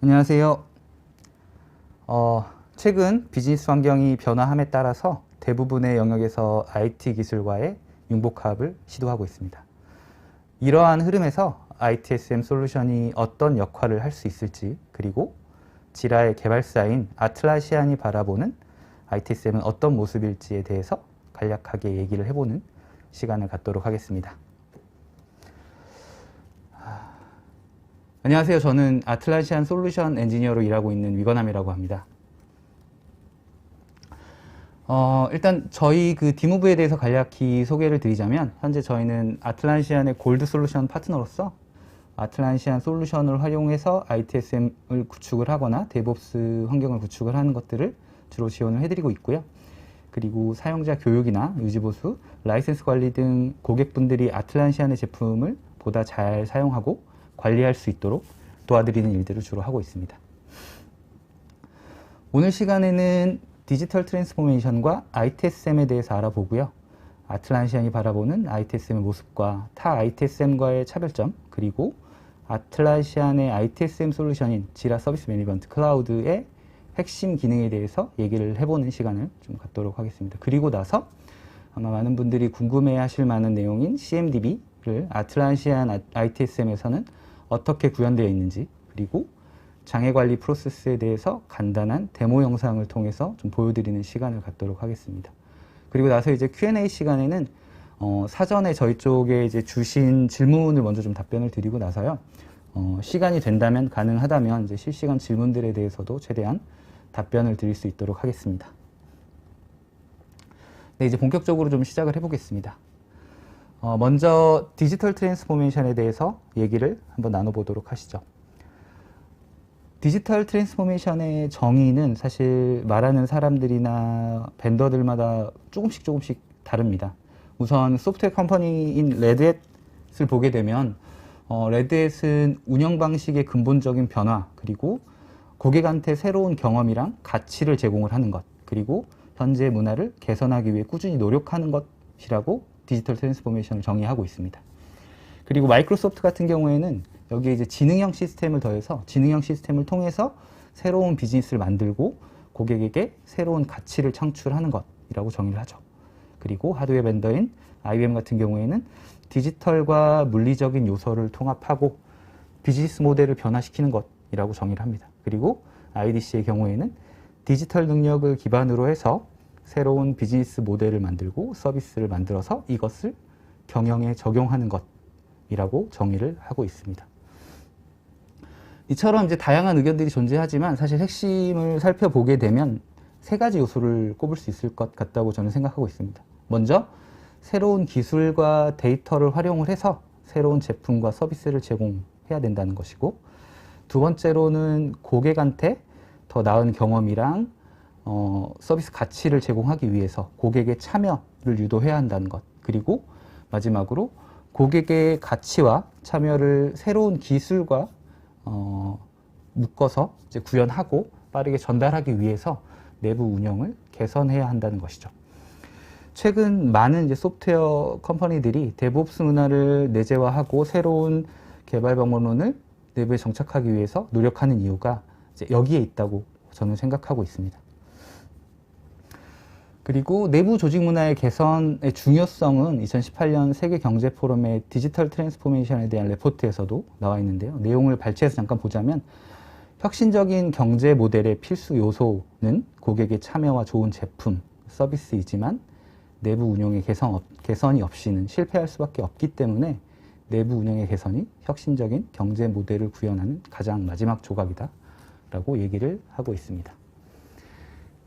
안녕하세요. 최근 비즈니스 환경이 변화함에 따라서 대부분의 영역에서 IT 기술과의 융복합을 시도하고 있습니다. 이러한 흐름에서 ITSM 솔루션이 어떤 역할을 할 수 있을지, 그리고 지라의 개발사인 아틀라시안이 바라보는 ITSM은 어떤 모습일지에 대해서 간략하게 얘기를 해보는 시간을 갖도록 하겠습니다. 안녕하세요. 저는 아틀라시안 솔루션 엔지니어로 일하고 있는 위건함이라고 합니다. 일단 저희 그 디무브에 대해서 간략히 소개를 드리자면, 현재 저희는 아틀라시안의 골드 솔루션 파트너로서 아틀라시안 솔루션을 활용해서 ITSM을 구축을 하거나 데브옵스 환경을 구축을 하는 것들을 주로 지원을 해드리고 있고요. 그리고 사용자 교육이나 유지보수, 라이센스 관리 등 고객분들이 아틀라시안의 제품을 보다 잘 사용하고 관리할 수 있도록 도와드리는 일들을 주로 하고 있습니다. 오늘 시간에는 디지털 트랜스포메이션과 ITSM에 대해서 알아보고요. 아틀라시안이 바라보는 ITSM의 모습과 타 ITSM과의 차별점, 그리고 아틀라시안의 ITSM 솔루션인 지라 서비스 매니지먼트 클라우드의 핵심 기능에 대해서 얘기를 해보는 시간을 좀 갖도록 하겠습니다. 그리고 나서 아마 많은 분들이 궁금해 하실 만한 내용인 CMDB를 아틀라시안 ITSM에서는 어떻게 구현되어 있는지, 그리고 장애관리 프로세스에 대해서 간단한 데모 영상을 통해서 좀 보여드리는 시간을 갖도록 하겠습니다. 그리고 나서 이제 Q&A 시간에는 사전에 저희 쪽에 이제 주신 질문을 먼저 좀 답변을 드리고 나서요. 시간이 된다면, 가능하다면 이제 실시간 질문들에 대해서도 최대한 답변을 드릴 수 있도록 하겠습니다. 네, 이제 본격적으로 좀 시작을 해보겠습니다. 먼저 디지털 트랜스포메이션에 대해서 얘기를 한번 나눠보도록 하시죠. 디지털 트랜스포메이션의 정의는 사실 말하는 사람들이나 벤더들마다 조금씩 다릅니다. 우선 소프트웨어 컴퍼니인 레드햇을 보게 되면 레드햇은 운영 방식의 근본적인 변화, 그리고 고객한테 새로운 경험이랑 가치를 제공을 하는 것, 그리고 현재 문화를 개선하기 위해 꾸준히 노력하는 것이라고 디지털 트랜스포메이션을 정의하고 있습니다. 그리고 마이크로소프트 같은 경우에는 여기에 이제 지능형 시스템을 더해서 지능형 시스템을 통해서 새로운 비즈니스를 만들고 고객에게 새로운 가치를 창출하는 것이라고 정의를 하죠. 그리고 하드웨어 벤더인 IBM 같은 경우에는 디지털과 물리적인 요소를 통합하고 비즈니스 모델을 변화시키는 것이라고 정의를 합니다. 그리고 IDC의 경우에는 디지털 능력을 기반으로 해서 새로운 비즈니스 모델을 만들고 서비스를 만들어서 이것을 경영에 적용하는 것이라고 정의를 하고 있습니다. 이처럼 이제 다양한 의견들이 존재하지만 사실 핵심을 살펴보게 되면 세 가지 요소를 꼽을 수 있을 것 같다고 저는 생각하고 있습니다. 먼저 새로운 기술과 데이터를 활용을 해서 새로운 제품과 서비스를 제공해야 된다는 것이고, 두 번째로는 고객한테 더 나은 경험이랑 서비스 가치를 제공하기 위해서 고객의 참여를 유도해야 한다는 것, 그리고 마지막으로 고객의 가치와 참여를 새로운 기술과 묶어서 이제 구현하고 빠르게 전달하기 위해서 내부 운영을 개선해야 한다는 것이죠. 최근 많은 이제 소프트웨어 컴퍼니들이 데브옵스 문화를 내재화하고 새로운 개발 방법론을 내부에 정착하기 위해서 노력하는 이유가 이제 여기에 있다고 저는 생각하고 있습니다. 그리고 내부 조직 문화의 개선의 중요성은 2018년 세계경제포럼의 디지털 트랜스포메이션에 대한 레포트에서도 나와 있는데요. 내용을 발췌해서 잠깐 보자면, 혁신적인 경제 모델의 필수 요소는 고객의 참여와 좋은 제품, 서비스이지만 내부 운영의 개선이 없이는 실패할 수밖에 없기 때문에 내부 운영의 개선이 혁신적인 경제 모델을 구현하는 가장 마지막 조각이다 라고 얘기를 하고 있습니다.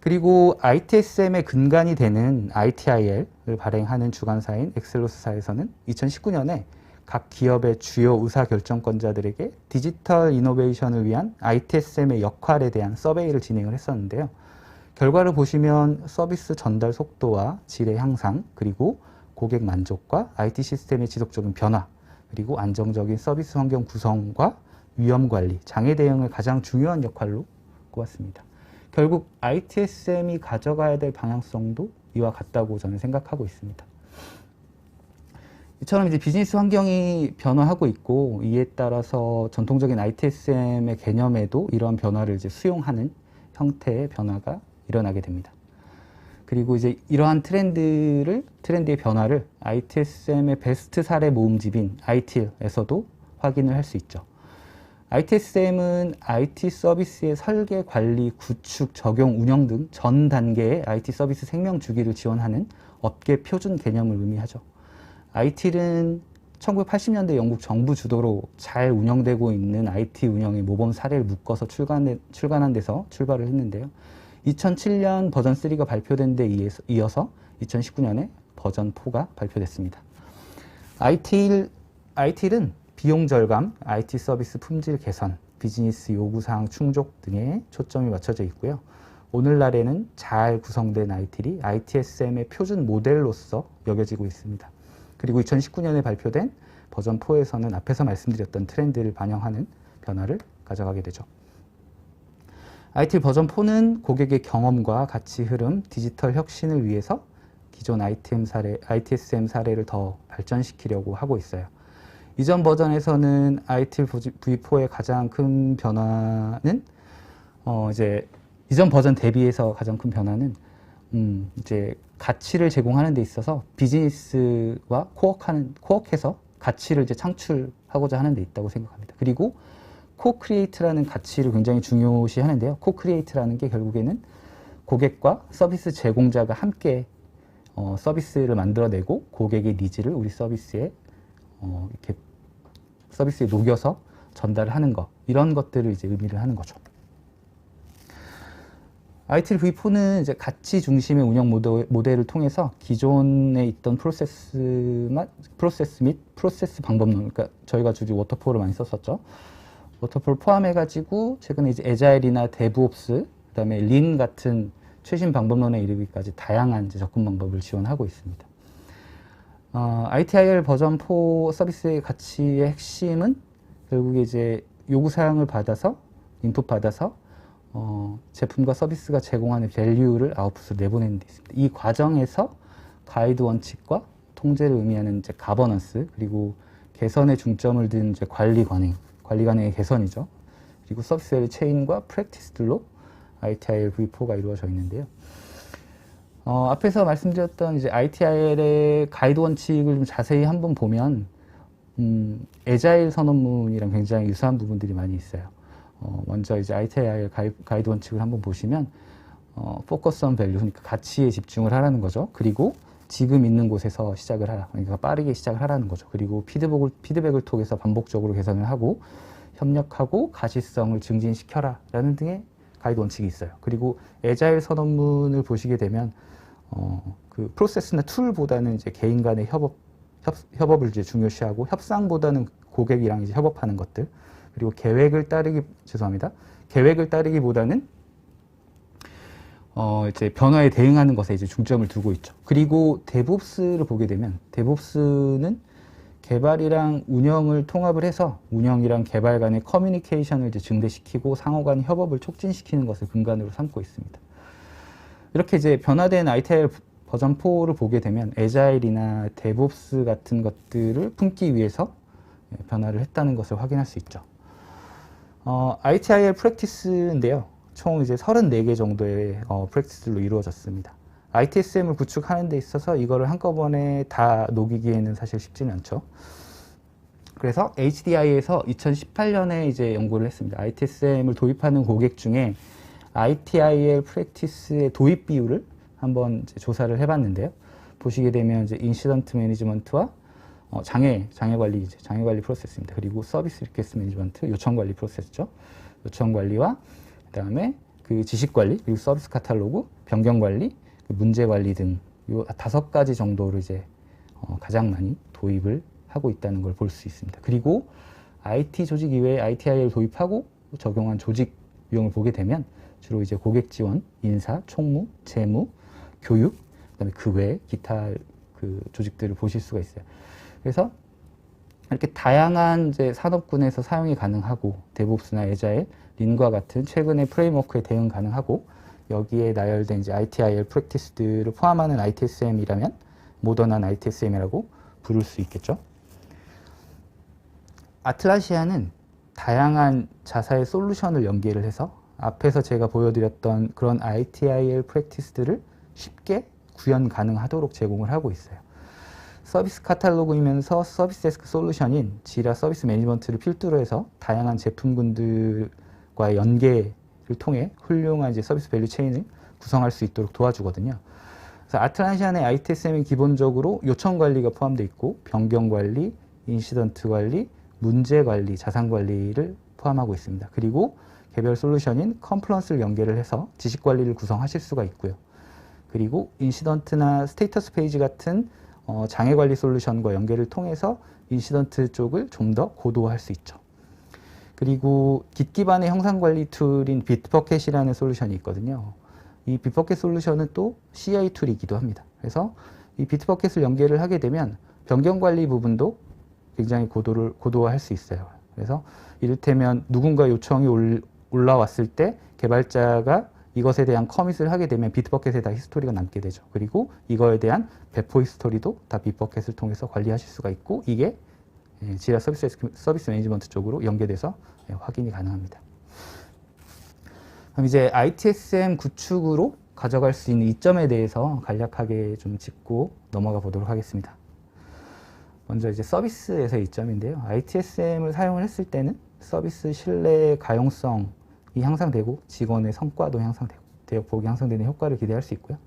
그리고 ITSM의 근간이 되는 ITIL을 발행하는 주관사인 엑셀로스사에서는 2019년에 각 기업의 주요 의사결정권자들에게 디지털 이노베이션을 위한 ITSM의 역할에 대한 서베이를 진행을 했었는데요. 결과를 보시면 서비스 전달 속도와 질의 향상, 그리고 고객 만족과 IT 시스템의 지속적인 변화, 그리고 안정적인 서비스 환경 구성과 위험 관리, 장애 대응을 가장 중요한 역할로 꼽았습니다. 결국 ITSM이 가져가야 될 방향성도 이와 같다고 저는 생각하고 있습니다. 이처럼 이제 비즈니스 환경이 변화하고 있고 이에 따라서 전통적인 ITSM의 개념에도 이러한 변화를 이제 수용하는 형태의 변화가 일어나게 됩니다. 그리고 이제 이러한 트렌드의 변화를 ITSM의 베스트 사례 모음집인 ITIL에서도 확인을 할 수 있죠. ITSM은 IT 서비스의 설계, 관리, 구축, 적용, 운영 등 전 단계의 IT 서비스 생명 주기를 지원하는 업계 표준 개념을 의미하죠. ITIL은 1980년대 영국 정부 주도로 잘 운영되고 있는 IT 운영의 모범 사례를 묶어서 출간한 데서 출발을 했는데요. 2007년 버전 3가 발표된 데 이어서 2019년에 버전 4가 발표됐습니다. ITIL은 비용 절감, IT 서비스 품질 개선, 비즈니스 요구사항 충족 등에 초점이 맞춰져 있고요. 오늘날에는 잘 구성된 ITIL이 ITSM의 표준 모델로서 여겨지고 있습니다. 그리고 2019년에 발표된 버전 4에서는 앞에서 말씀드렸던 트렌드를 반영하는 변화를 가져가게 되죠. ITIL 버전 4는 고객의 경험과 가치 흐름, 디지털 혁신을 위해서 기존 ITSM 사례를 더 발전시키려고 하고 있어요. 이전 버전에서는 ITIL V4의 가장 큰 변화는 이제 이전 버전 대비해서 가장 큰 변화는 이제 가치를 제공하는 데 있어서 비즈니스와 코어해서 가치를 이제 창출하고자 하는 데 있다고 생각합니다. 그리고 코크리에이트라는 가치를 굉장히 중요시 하는데요. 코크리에이트라는 게 결국에는 고객과 서비스 제공자가 함께 서비스를 만들어내고 고객의 니즈를 우리 서비스에 이렇게 서비스에 녹여서 전달을 하는 것, 이런 것들을 이제 의미를 하는 거죠. ITIL V4는 이제 가치 중심의 운영 모델을 통해서 기존에 있던 프로세스 및 프로세스 방법론, 그러니까 저희가 주로 워터폴을 많이 썼었죠. 워터폴 포함해가지고 최근에 이제 에자일이나 데브옵스, 그다음에 린 같은 최신 방법론에 이르기까지 다양한 이제 접근 방법을 지원하고 있습니다. ITIL 버전 4 서비스의 가치의 핵심은 결국에 이제 요구사항을 받아서, 인풋 받아서 제품과 서비스가 제공하는 밸류를 아웃풋으로 내보내는 데 있습니다. 이 과정에서 가이드 원칙과 통제를 의미하는 이제 가버넌스, 그리고 개선에 중점을 둔 이제 관리 관행의 개선이죠. 그리고 서비스 밸류 체인과 프랙티스들로 ITIL V4가 이루어져 있는데요. 앞에서 말씀드렸던 이제 ITIL의 가이드 원칙을 좀 자세히 한번 보면 에자일 선언문이랑 굉장히 유사한 부분들이 많이 있어요. 먼저 이제 ITIL 가이드 원칙을 한번 보시면 focus on value, 그러니까 가치에 집중을 하라는 거죠. 그리고 지금 있는 곳에서 시작을 하라, 그러니까 빠르게 시작을 하라는 거죠. 그리고 피드백을 통해서 반복적으로 개선을 하고 협력하고 가시성을 증진시켜라 라는 등의 가이드 원칙이 있어요. 그리고 에자일 선언문을 보시게 되면 그 프로세스나 툴보다는 이제 개인 간의 협업을 이제 중요시하고 협상보다는 고객이랑 이제 협업하는 것들, 그리고 계획을 따르기보다는 이제 변화에 대응하는 것에 이제 중점을 두고 있죠. 그리고 데브옵스를 보게 되면 데브옵스는 개발이랑 운영을 통합을 해서 운영이랑 개발 간의 커뮤니케이션을 이제 증대시키고 상호 간 협업을 촉진시키는 것을 근간으로 삼고 있습니다. 이렇게 이제 변화된 ITIL 버전 4를 보게 되면 에자일이나 데브옵스 같은 것들을 품기 위해서 변화를 했다는 것을 확인할 수 있죠. ITIL 프랙티스인데요. 총 이제 34개 정도의 프랙티스로 이루어졌습니다. ITSM을 구축하는 데 있어서 이거를 한꺼번에 다 녹이기에는 사실 쉽지는 않죠. 그래서 HDI에서 2018년에 이제 연구를 했습니다. ITSM을 도입하는 고객 중에 ITIL 프랙티스의 도입 비율을 한번 이제 조사를 해봤는데요. 보시게 되면 이제 인시던트 매니지먼트와 장애 관리 프로세스입니다. 그리고 서비스 리퀘스트 매니지먼트, 요청 관리 프로세스죠. 요청 관리와 그다음에 그 지식 관리, 그리고 서비스 카탈로그, 변경 관리, 문제 관리 등 이 5가지 정도를 이제 가장 많이 도입을 하고 있다는 걸 볼 수 있습니다. 그리고 IT 조직 이외에 ITIL 도입하고 적용한 조직 유형을 보게 되면 주로 이제 고객 지원, 인사, 총무, 재무, 교육, 그다음에 그 외 기타 그 조직들을 보실 수가 있어요. 그래서 이렇게 다양한 이제 산업군에서 사용이 가능하고 데브옵스나 에자일, 린과 같은 최근의 프레임워크에 대응 가능하고 여기에 나열된 이제 ITIL 프랙티스들을 포함하는 ITSM이라면 모던한 ITSM이라고 부를 수 있겠죠. 아틀란시아는 다양한 자사의 솔루션을 연계를 해서 앞에서 제가 보여드렸던 그런 ITIL 프랙티스들을 쉽게 구현 가능하도록 제공을 하고 있어요. 서비스 카탈로그이면서 서비스 데스크 솔루션인 지라 서비스 매니지먼트를 필두로 해서 다양한 제품군들과의 연계를 통해 훌륭한 이제 서비스 밸류 체인을 구성할 수 있도록 도와주거든요. 그래서 아틀란시아 내 ITSM이 기본적으로 요청 관리가 포함되어 있고 변경 관리, 인시던트 관리, 문제 관리, 자산 관리를 포함하고 있습니다. 그리고 개별 솔루션인 컴플런스를 연계를 해서 지식 관리를 구성하실 수가 있고요. 그리고 인시던트나 스테이터스 페이지 같은 장애 관리 솔루션과 연계를 통해서 인시던트 쪽을 좀 더 고도화할 수 있죠. 그리고 Git 기반의 형상 관리 툴인 비트버켓이라는 솔루션이 있거든요. 이 비트버켓 솔루션은 또 CI 툴이기도 합니다. 그래서 이 비트버켓을 연계를 하게 되면 변경 관리 부분도 굉장히 고도화할 수 있어요. 그래서 이를테면 누군가 요청이 올라왔을 때 개발자가 이것에 대한 커밋을 하게 되면 비트버켓에 다 히스토리가 남게 되죠. 그리고 이거에 대한 배포 히스토리도 다 비트버켓을 통해서 관리하실 수가 있고 이게 지라 서비스 매니지먼트 쪽으로 연계돼서 확인이 가능합니다. 그럼 이제 ITSM 구축으로 가져갈 수 있는 이점에 대해서 간략하게 좀 짚고 넘어가 보도록 하겠습니다. 먼저 이제 서비스에서의 이점인데요. ITSM을 사용을 했을 때는 서비스 신뢰 가용성이 향상되고 직원의 성과도 향상되고 대역폭이 향상되는 효과를 기대할 수 있고요.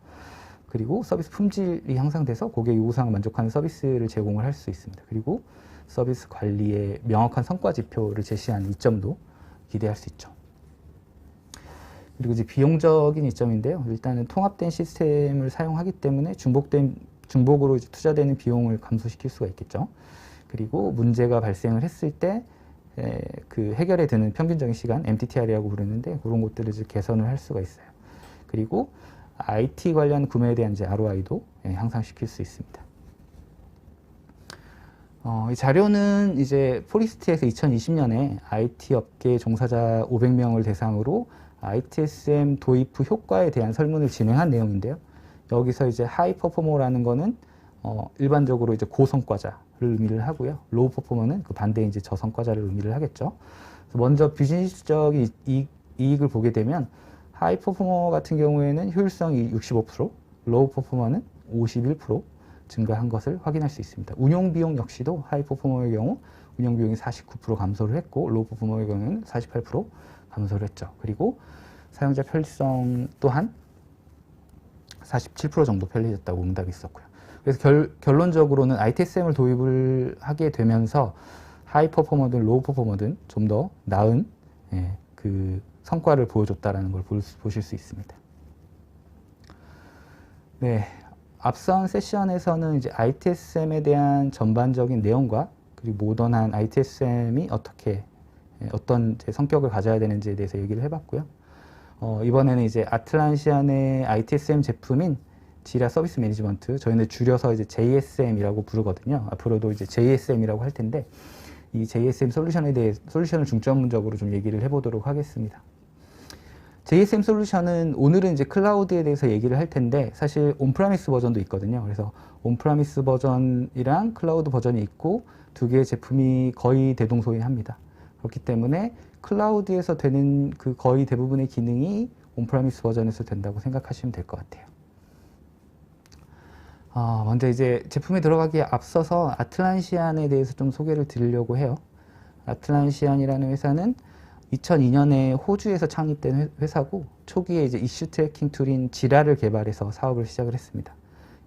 그리고 서비스 품질이 향상돼서 고객 요구사항을 만족하는 서비스를 제공을 할 수 있습니다. 그리고 서비스 관리에 명확한 성과 지표를 제시하는 이점도 기대할 수 있죠. 그리고 이제 비용적인 이점인데요. 일단은 통합된 시스템을 사용하기 때문에 중복으로 이제 투자되는 비용을 감소시킬 수가 있겠죠. 그리고 문제가 발생을 했을 때 그 해결에 드는 평균적인 시간, MTTR이라고 부르는데 그런 것들을 이제 개선을 할 수가 있어요. 그리고 IT 관련 구매에 대한 이제 ROI도 향상시킬 수 있습니다. 이 자료는 이제 포리스트에서 2020년에 IT 업계 종사자 500명을 대상으로 ITSM 도입 후 효과에 대한 설문을 진행한 내용인데요. 여기서 이제 하이 퍼포머라는 거는 일반적으로 이제 고성과자를 의미를 하고요. 로우 퍼포머는 그 반대 이제 저성과자를 의미를 하겠죠. 그래서 먼저 비즈니스적인 이익을 보게 되면 하이 퍼포머 같은 경우에는 효율성이 65%, 로우 퍼포머는 51% 증가한 것을 확인할 수 있습니다. 운용 비용 역시도 하이 퍼포머의 경우 운용 비용이 49% 감소를 했고 로우 퍼포머의 경우에는 48% 감소를 했죠. 그리고 사용자 편리성 또한 47% 정도 편리해졌다고 응답이 있었고요. 그래서 결론적으로는 ITSM을 도입을 하게 되면서 하이 퍼포머든 로우 퍼포머든 좀 더 나은 그 성과를 보여줬다라는 걸 보실 수 있습니다. 네, 앞선 세션에서는 이제 ITSM에 대한 전반적인 내용과 그리고 모던한 ITSM이 어떤 성격을 가져야 되는지에 대해서 얘기를 해봤고요. 이번에는 이제 아틀란시아 내 ITSM 제품인 지라 서비스 매니지먼트, 저희는 줄여서 이제 JSM이라고 부르거든요. 앞으로도 이제 JSM이라고 할 텐데, 이 JSM 솔루션을 중점적으로 좀 얘기를 해보도록 하겠습니다. JSM 솔루션은 오늘은 이제 클라우드에 대해서 얘기를 할 텐데, 사실 온프라미스 버전도 있거든요. 그래서 온프라미스 버전이랑 클라우드 버전이 있고, 두 개의 제품이 거의 대동소이합니다. 그렇기 때문에 클라우드에서 되는 그 거의 대부분의 기능이 온프라미스 버전에서 된다고 생각하시면 될 것 같아요. 먼저 이제 제품에 들어가기에 앞서서 아틀란시안에 대해서 좀 소개를 드리려고 해요. 아틀란시안이라는 회사는 2002년에 호주에서 창립된 회사고 초기에 이제 이슈 트래킹 툴인 지라를 개발해서 사업을 시작을 했습니다.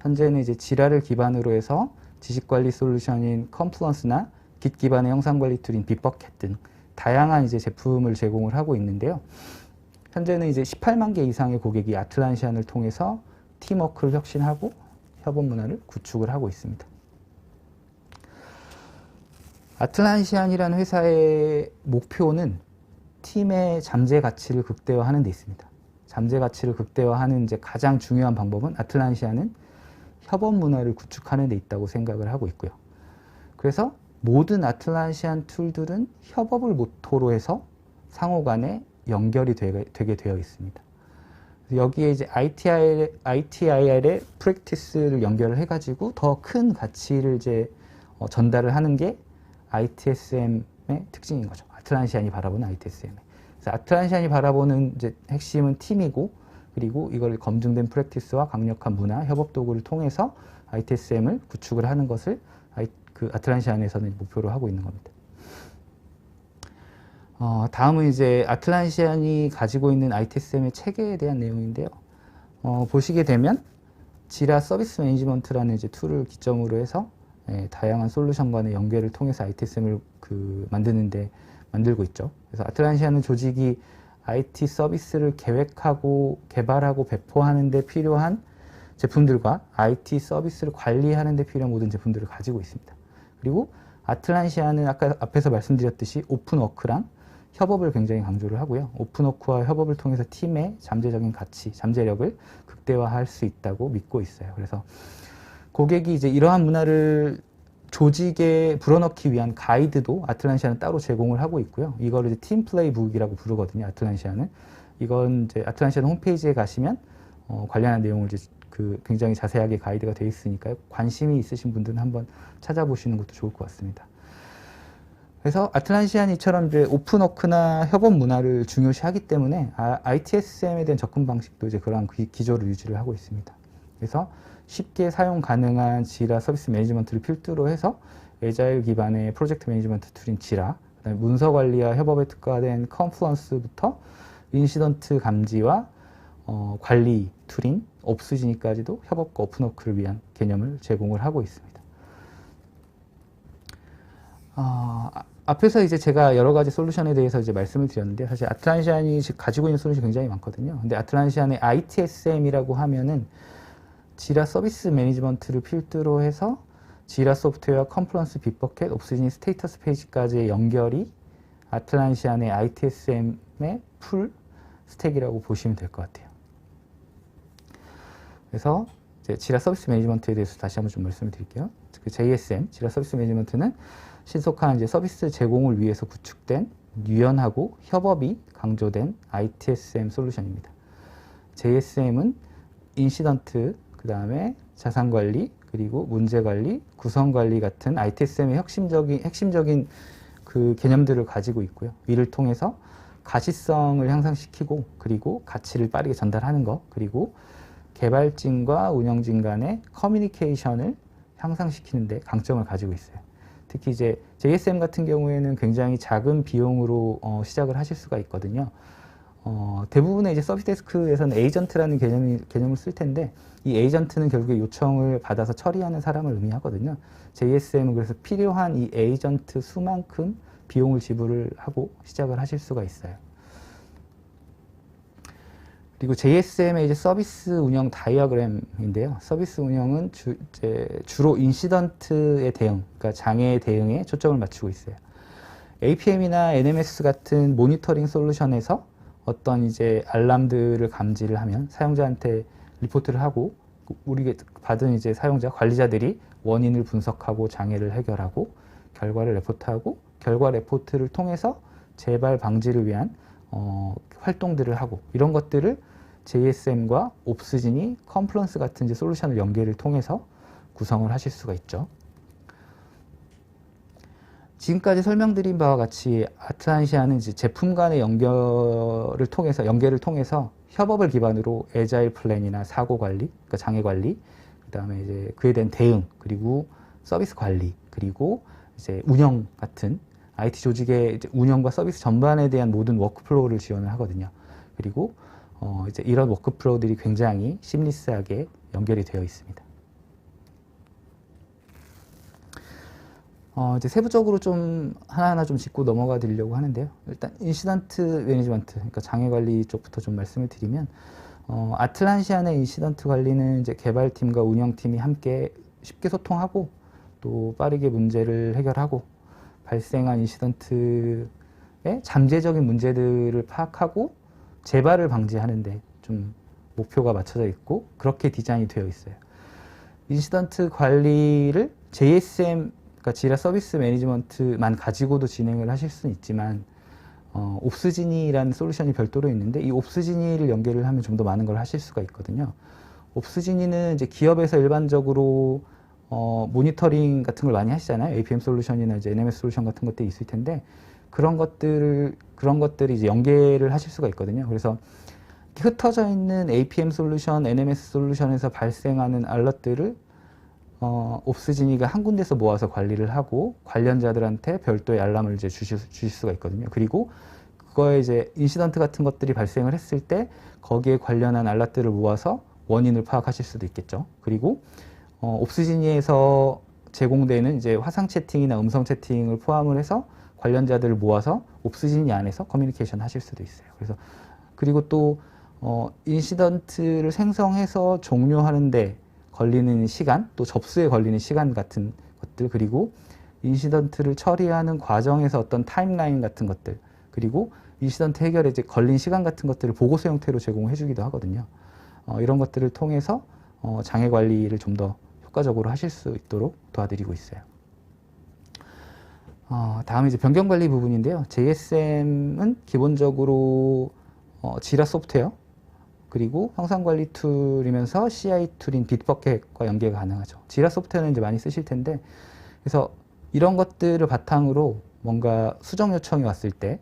현재는 이제 지라를 기반으로 해서 지식관리 솔루션인 컴플런스나 Git 기반의 형상관리 툴인 빗버켓 등 다양한 이제 제품을 제공을 하고 있는데요. 현재는 이제 18만 개 이상의 고객이 아틀란시안을 통해서 팀워크를 혁신하고 협업 문화를 구축을 하고 있습니다. 아틀란시안이라는 회사의 목표는 팀의 잠재 가치를 극대화하는 데 있습니다. 잠재 가치를 극대화하는 이제 가장 중요한 방법은 아틀란시안은 협업 문화를 구축하는 데 있다고 생각을 하고 있고요. 그래서 모든 아틀란시안 툴들은 협업을 모토로 해서 상호 간에 연결이 되게 되어 있습니다. 여기에 이제 ITIL의 프랙티스를 연결을 해가지고 더 큰 가치를 이제 전달을 하는 게 ITSM의 특징인 거죠. 아틀란시안이 바라보는 ITSM. 그래서 아틀란시안이 바라보는 이제 핵심은 팀이고, 그리고 이걸 검증된 프랙티스와 강력한 문화, 협업 도구를 통해서 ITSM을 구축을 하는 것을 그 아틀란시안에서는 목표로 하고 있는 겁니다. 다음은 이제 아틀란시안이 가지고 있는 ITSM의 체계에 대한 내용인데요. 보시게 되면 지라 서비스 매니지먼트라는 이제 툴을 기점으로 해서 다양한 솔루션 간의 연계를 통해서 ITSM을 만들고 있죠. 그래서 아틀란시아는 조직이 IT 서비스를 계획하고 개발하고 배포하는 데 필요한 제품들과 IT 서비스를 관리하는 데 필요한 모든 제품들을 가지고 있습니다. 그리고 아틀란시아는 아까 앞에서 말씀드렸듯이 오픈워크랑 협업을 굉장히 강조를 하고요. 오픈워크와 협업을 통해서 팀의 잠재적인 가치, 잠재력을 극대화할 수 있다고 믿고 있어요. 그래서 고객이 이제 이러한 문화를 조직에 불어넣기 위한 가이드도 아틀란시아는 따로 제공을 하고 있고요. 이거를 이제 팀 플레이북이라고 부르거든요. 아틀란시아는. 이건 이제 아틀란시아는 홈페이지에 가시면 관련한 내용을 이제 굉장히 자세하게 가이드가 되어 있으니까요. 관심이 있으신 분들은 한번 찾아보시는 것도 좋을 것 같습니다. 그래서 아틀란시아는 이처럼 이제 오픈워크나 협업 문화를 중요시하기 때문에 ITSM에 대한 접근 방식도 이제 그러한 기조를 유지를 하고 있습니다. 그래서 쉽게 사용 가능한 지라 서비스 매니지먼트를 필두로 해서 에자일 기반의 프로젝트 매니지먼트 툴인 지라, 그다음에 문서 관리와 협업에 특화된 컨플런스부터 인시던트 감지와 관리 툴인 옵스지니까지도 협업과 오픈워크를 위한 개념을 제공을 하고 있습니다. 앞에서 이제 제가 여러 가지 솔루션에 대해서 이제 말씀을 드렸는데, 사실 아틀란시안이 가지고 있는 솔루션이 굉장히 많거든요. 근데 아틀란시안의 ITSM이라고 하면은 지라 서비스 매니지먼트를 필두로 해서 지라 소프트웨어, 컨플런스, 빅버켓, 옵스지니, 스테이터스 페이지까지의 연결이 아틀란시안의 ITSM의 풀 스택이라고 보시면 될 것 같아요. 그래서 이제 지라 서비스 매니지먼트에 대해서 다시 한번 좀 말씀을 드릴게요. 그 JSM, 지라 서비스 매니지먼트는 신속한 이제 서비스 제공을 위해서 구축된 유연하고 협업이 강조된 ITSM 솔루션입니다. JSM은 인시던트, 그 다음에 자산관리, 그리고 문제관리, 구성관리 같은 ITSM의 핵심적인 그 개념들을 가지고 있고요. 이를 통해서 가시성을 향상시키고, 그리고 가치를 빠르게 전달하는 것, 그리고 개발진과 운영진 간의 커뮤니케이션을 향상시키는 데 강점을 가지고 있어요. 특히 이제 JSM 같은 경우에는 굉장히 작은 비용으로 시작을 하실 수가 있거든요. 대부분의 이제 서비스 데스크에서는 에이전트라는 개념을 쓸 텐데, 이 에이전트는 결국에 요청을 받아서 처리하는 사람을 의미하거든요. JSM은 그래서 필요한 이 에이전트 수만큼 비용을 지불을 하고 시작을 하실 수가 있어요. 그리고 JSM의 이제 서비스 운영 다이어그램인데요. 서비스 운영은 주로 인시던트의 대응, 그러니까 장애 대응에 초점을 맞추고 있어요. APM이나 NMS 같은 모니터링 솔루션에서 어떤 이제 알람들을 감지를 하면 사용자한테 리포트를 하고, 우리가 받은 이제 사용자, 관리자들이 원인을 분석하고 장애를 해결하고 결과를 레포트하고, 결과 레포트를 통해서 재발 방지를 위한 활동들을 하고, 이런 것들을 JSM과 옵스지니, 컨플런스 같은 이제 솔루션을 연계를 통해서 구성을 하실 수가 있죠. 지금까지 설명드린 바와 같이 아틀란시아는 이제 제품 간의 연계를 통해서 협업을 기반으로 에자일 플랜이나 사고 관리, 그러니까 장애 관리, 그다음에 이제 그에 대한 대응, 그리고 서비스 관리, 그리고 이제 운영 같은 IT 조직의 이제 운영과 서비스 전반에 대한 모든 워크플로우를 지원을 하거든요. 그리고 이제 이런 워크플로우들이 굉장히 심리스하게 연결이 되어 있습니다. 이제 세부적으로 좀 하나하나 좀 짚고 넘어가 드리려고 하는데요. 일단 인시던트 매니지먼트, 그러니까 장애 관리 쪽부터 좀 말씀을 드리면, 아틀란시안의 인시던트 관리는 이제 개발팀과 운영팀이 함께 쉽게 소통하고, 또 빠르게 문제를 해결하고, 발생한 인시던트의 잠재적인 문제들을 파악하고 재발을 방지하는데 좀 목표가 맞춰져 있고, 그렇게 디자인이 되어 있어요. 인시던트 관리를 JSM, 그러니까 지라 서비스 매니지먼트만 가지고도 진행을 하실 수는 있지만, 옵스지니라는 솔루션이 별도로 있는데, 이 옵스지니를 연계를 하면 좀 더 많은 걸 하실 수가 있거든요. 옵스지니는 이제 기업에서 일반적으로 모니터링 같은 걸 많이 하시잖아요. APM 솔루션이나 이제 NMS 솔루션 같은 것들이 있을 텐데 그런 것들을 이제 연계를 하실 수가 있거든요. 그래서 흩어져 있는 APM 솔루션, NMS 솔루션에서 발생하는 알럿들을 옵스지니가 한 군데서 모아서 관리를 하고 관련자들한테 별도의 알람을 이제 주실 수가 있거든요. 그리고 그거에 이제 인시던트 같은 것들이 발생을 했을 때 거기에 관련한 알럿들을 모아서 원인을 파악하실 수도 있겠죠. 그리고 옵스지니에서 제공되는 이제 화상 채팅이나 음성 채팅을 포함을 해서 관련자들을 모아서 옵스지니 안에서 커뮤니케이션 하실 수도 있어요. 그래서 그리고 또 인시던트를 생성해서 종료하는데 걸리는 시간, 또 접수에 걸리는 시간 같은 것들, 그리고 인시던트를 처리하는 과정에서 어떤 타임라인 같은 것들, 그리고 인시던트 해결에 이제 걸린 시간 같은 것들을 보고서 형태로 제공해 주기도 하거든요. 이런 것들을 통해서 장애 관리를 좀 더 효과적으로 하실 수 있도록 도와드리고 있어요. 다음 이제 변경 관리 부분인데요. JSM은 기본적으로 지라 소프트웨어, 그리고 형상 관리 툴이면서 CI 툴인 빗버켓과 연계가 가능하죠. 지라 소프트웨어는 이제 많이 쓰실 텐데, 그래서 이런 것들을 바탕으로 뭔가 수정 요청이 왔을 때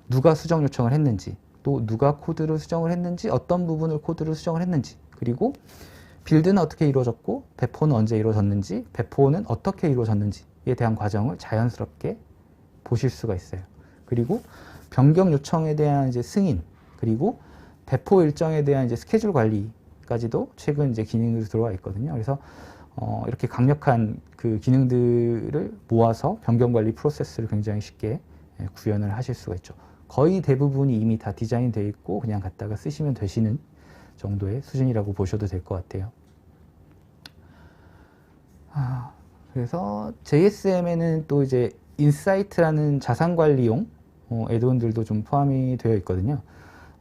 누가 수정 요청을 했는지, 또 누가 코드를 수정을 했는지, 어떤 부분을 코드를 수정을 했는지, 그리고 빌드는 어떻게 이루어졌고 배포는 언제 이루어졌는지, 배포는 어떻게 이루어졌는지에 대한 과정을 자연스럽게 보실 수가 있어요. 그리고 변경 요청에 대한 이제 승인, 그리고 배포 일정에 대한 이제 스케줄 관리까지도 최근 이제 기능으로 들어와 있거든요. 그래서 이렇게 강력한 그 기능들을 모아서 변경 관리 프로세스를 굉장히 쉽게 구현을 하실 수가 있죠. 거의 대부분이 이미 다 디자인 되어 있고 그냥 갖다가 쓰시면 되시는 정도의 수준이라고 보셔도 될 것 같아요. 그래서 JSM에는 또 이제 인사이트라는 자산 관리용 애드온들도 좀 포함이 되어 있거든요.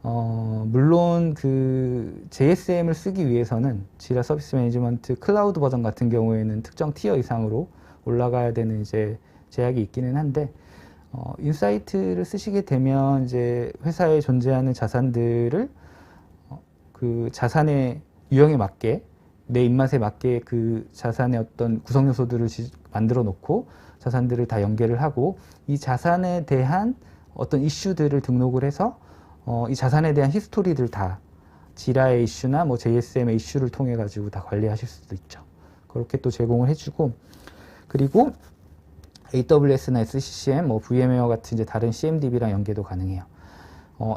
물론 그 JSM을 쓰기 위해서는 지라 서비스 매니지먼트 클라우드 버전 같은 경우에는 특정 티어 이상으로 올라가야 되는 이제 제약이 있기는 한데, 인사이트를 쓰시게 되면 이제 회사에 존재하는 자산들을 그 자산의 유형에 맞게, 내 입맛에 맞게 그 자산의 어떤 구성 요소들을 만들어 놓고 자산들을 다 연계를 하고, 이 자산에 대한 어떤 이슈들을 등록을 해서 이 자산에 대한 히스토리들 다 지라의 이슈나 뭐 JSM의 이슈를 통해 가지고 다 관리하실 수도 있죠. 그렇게 또 제공을 해주고, 그리고 AWS나 SCCM, 뭐 VMware 같은 이제 다른 CMDB랑 연계도 가능해요.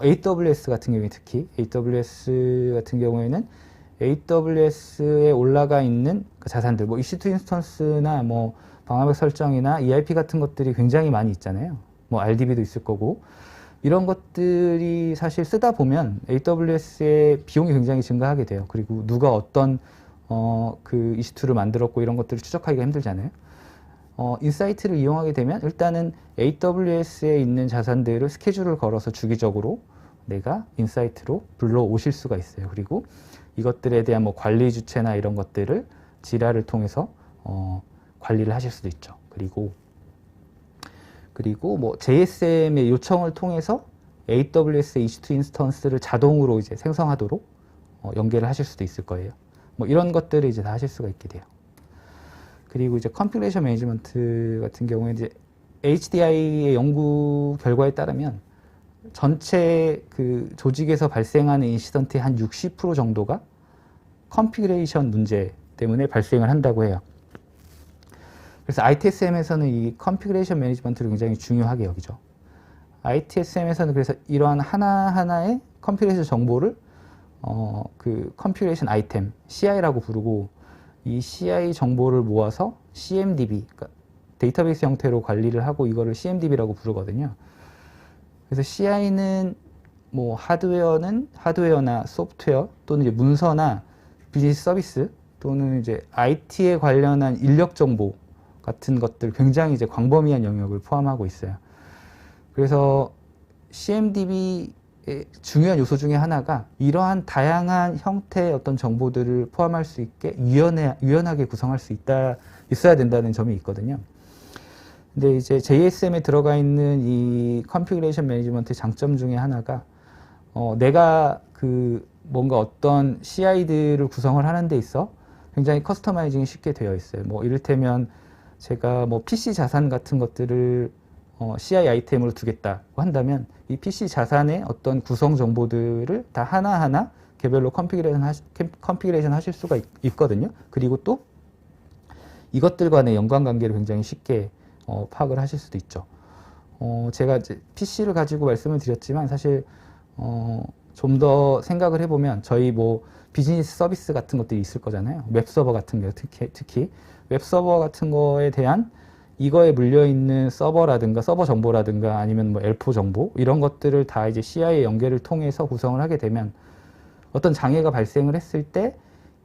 AWS 같은 경우에 특히 AWS 같은 경우에는 AWS에 올라가 있는 그 자산들, 뭐 EC2 인스턴스나 뭐 방화벽 설정이나 EIP 같은 것들이 굉장히 많이 있잖아요. 뭐 RDB도 있을 거고, 이런 것들이 사실 쓰다 보면 AWS의 비용이 굉장히 증가하게 돼요. 그리고 누가 어떤 그 EC2를 만들었고 이런 것들을 추적하기가 힘들잖아요. 인사이트를 이용하게 되면 일단은 AWS에 있는 자산들을 스케줄을 걸어서 주기적으로 내가 인사이트로 불러오실 수가 있어요. 그리고 이것들에 대한 뭐 관리 주체나 이런 것들을 지라를 통해서 관리를 하실 수도 있죠. 그리고 뭐 JSM의 요청을 통해서 AWS EC2 인스턴스를 자동으로 이제 생성하도록 연계를 하실 수도 있을 거예요. 뭐 이런 것들을 이제 다 하실 수가 있게 돼요. 그리고 이제 컨피그레이션 매니지먼트 같은 경우에 이제 HDI의 연구 결과에 따르면 전체 그 조직에서 발생하는 인시던트의 한 60% 정도가 컨피그레이션 문제 때문에 발생을 한다고 해요. 그래서 ITSM에서는 이 컨피그레이션 매니지먼트를 굉장히 중요하게 여기죠. ITSM에서는 그래서 이러한 하나하나의 컨피그레이션 정보를 그 컨피그레이션 아이템, CI라고 부르고, 이 CI 정보를 모아서 CMDB, 그러니까 데이터베이스 형태로 관리를 하고 이거를 CMDB라고 부르거든요. 그래서 CI는 뭐 하드웨어나 소프트웨어 또는 이제 문서나 비즈니스 서비스 또는 이제 IT에 관련한 인력 정보 같은 것들, 굉장히 이제 광범위한 영역을 포함하고 있어요. 그래서 CMDB의 중요한 요소 중에 하나가 이러한 다양한 형태의 어떤 정보들을 포함할 수 있게 유연하게 구성할 수 있어야 된다는 점이 있거든요. 근데 이제 JSM에 들어가 있는 이 컨피그레이션 매니지먼트의 장점 중에 하나가 내가 그 뭔가 어떤 CI들을 구성을 하는 데 있어 굉장히 커스터마이징이 쉽게 되어 있어요. 뭐 이를테면 제가 뭐 PC 자산 같은 것들을 CI 아이템으로 두겠다고 한다면 이 PC 자산의 어떤 구성 정보들을 다 하나하나 개별로 컨피그레이션 하실 수가 있거든요. 그리고 또 이것들 간의 연관관계를 굉장히 쉽게 파악을 하실 수도 있죠. 제가 이제 PC를 가지고 말씀을 드렸지만 사실 좀 더 생각을 해보면 저희 뭐 비즈니스 서비스 같은 것들이 있을 거잖아요. 웹서버 같은 게 특히 웹서버 같은 거에 대한 이거에 물려있는 서버라든가 서버 정보라든가 아니면 뭐 L4 정보 이런 것들을 다 이제 CI의 연계를 통해서 구성을 하게 되면 어떤 장애가 발생을 했을 때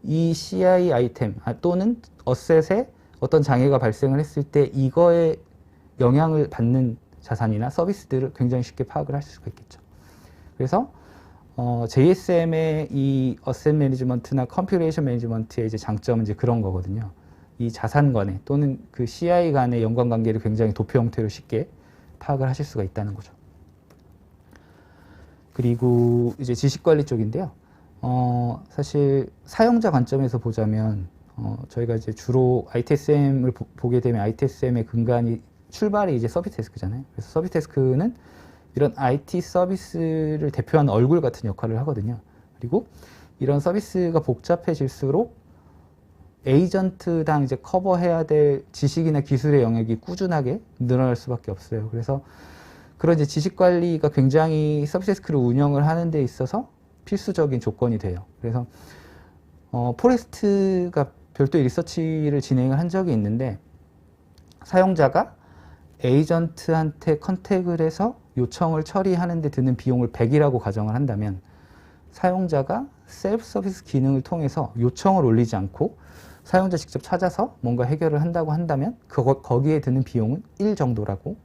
이 CI 아이템 또는 어셋에 어떤 장애가 발생을 했을 때 이거에 영향을 받는 자산이나 서비스들을 굉장히 쉽게 파악을 할 수가 있겠죠. 그래서 JSM의 이 어셋 매니지먼트나 컴퓨레이션 매니지먼트의 이제 장점은 이제 그런 거거든요. 이 자산 간의 또는 그 CI 간의 연관관계를 굉장히 도표 형태로 쉽게 파악을 하실 수가 있다는 거죠. 그리고 이제 지식관리 쪽인데요. 사실 사용자 관점에서 보자면 저희가 이제 주로 ITSM을 보게 되면 ITSM의 근간이 출발이 이제 서비스 데스크잖아요. 그래서 서비스 데스크는 이런 IT 서비스를 대표하는 얼굴 같은 역할을 하거든요. 그리고 이런 서비스가 복잡해질수록 에이전트당 이제 커버해야 될 지식이나 기술의 영역이 꾸준하게 늘어날 수밖에 없어요. 그래서 그런 이제 지식 관리가 굉장히 서비스 데스크를 운영을 하는 데 있어서 필수적인 조건이 돼요. 그래서 포레스트가 별도의 리서치를 진행을 한 적이 있는데 사용자가 에이전트한테 컨택을 해서 요청을 처리하는 데 드는 비용을 100이라고 가정을 한다면 사용자가 셀프 서비스 기능을 통해서 요청을 올리지 않고 사용자 직접 찾아서 뭔가 해결을 한다고 한다면 거기에 드는 비용은 1 정도라고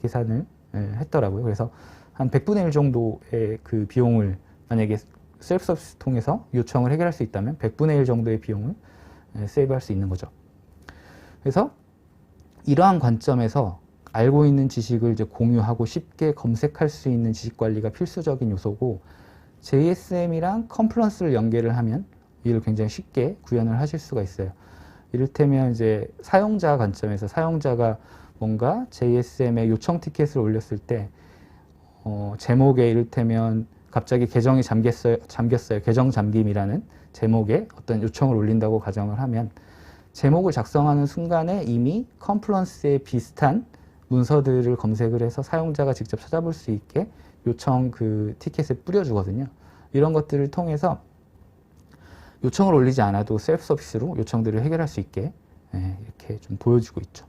계산을 했더라고요. 그래서 한 100분의 1 정도의 그 비용을 만약에 셀프 서비스 통해서 요청을 해결할 수 있다면 100분의 1 정도의 비용을 세이브할 수 있는 거죠. 그래서 이러한 관점에서 알고 있는 지식을 이제 공유하고 쉽게 검색할 수 있는 지식 관리가 필수적인 요소고 JSM이랑 컴플런스를 연계를 하면 이를 굉장히 쉽게 구현을 하실 수가 있어요. 이를테면 이제 사용자 관점에서 사용자가 뭔가 JSM에 요청 티켓을 올렸을 때 제목에 이를테면 갑자기 계정이 잠겼어요. 계정 잠김이라는 제목에 어떤 요청을 올린다고 가정을 하면 제목을 작성하는 순간에 이미 컴플런스에 비슷한 문서들을 검색을 해서 사용자가 직접 찾아볼 수 있게 요청 그 티켓에 뿌려주거든요. 이런 것들을 통해서 요청을 올리지 않아도 셀프 서비스로 요청들을 해결할 수 있게 이렇게 좀 보여주고 있죠.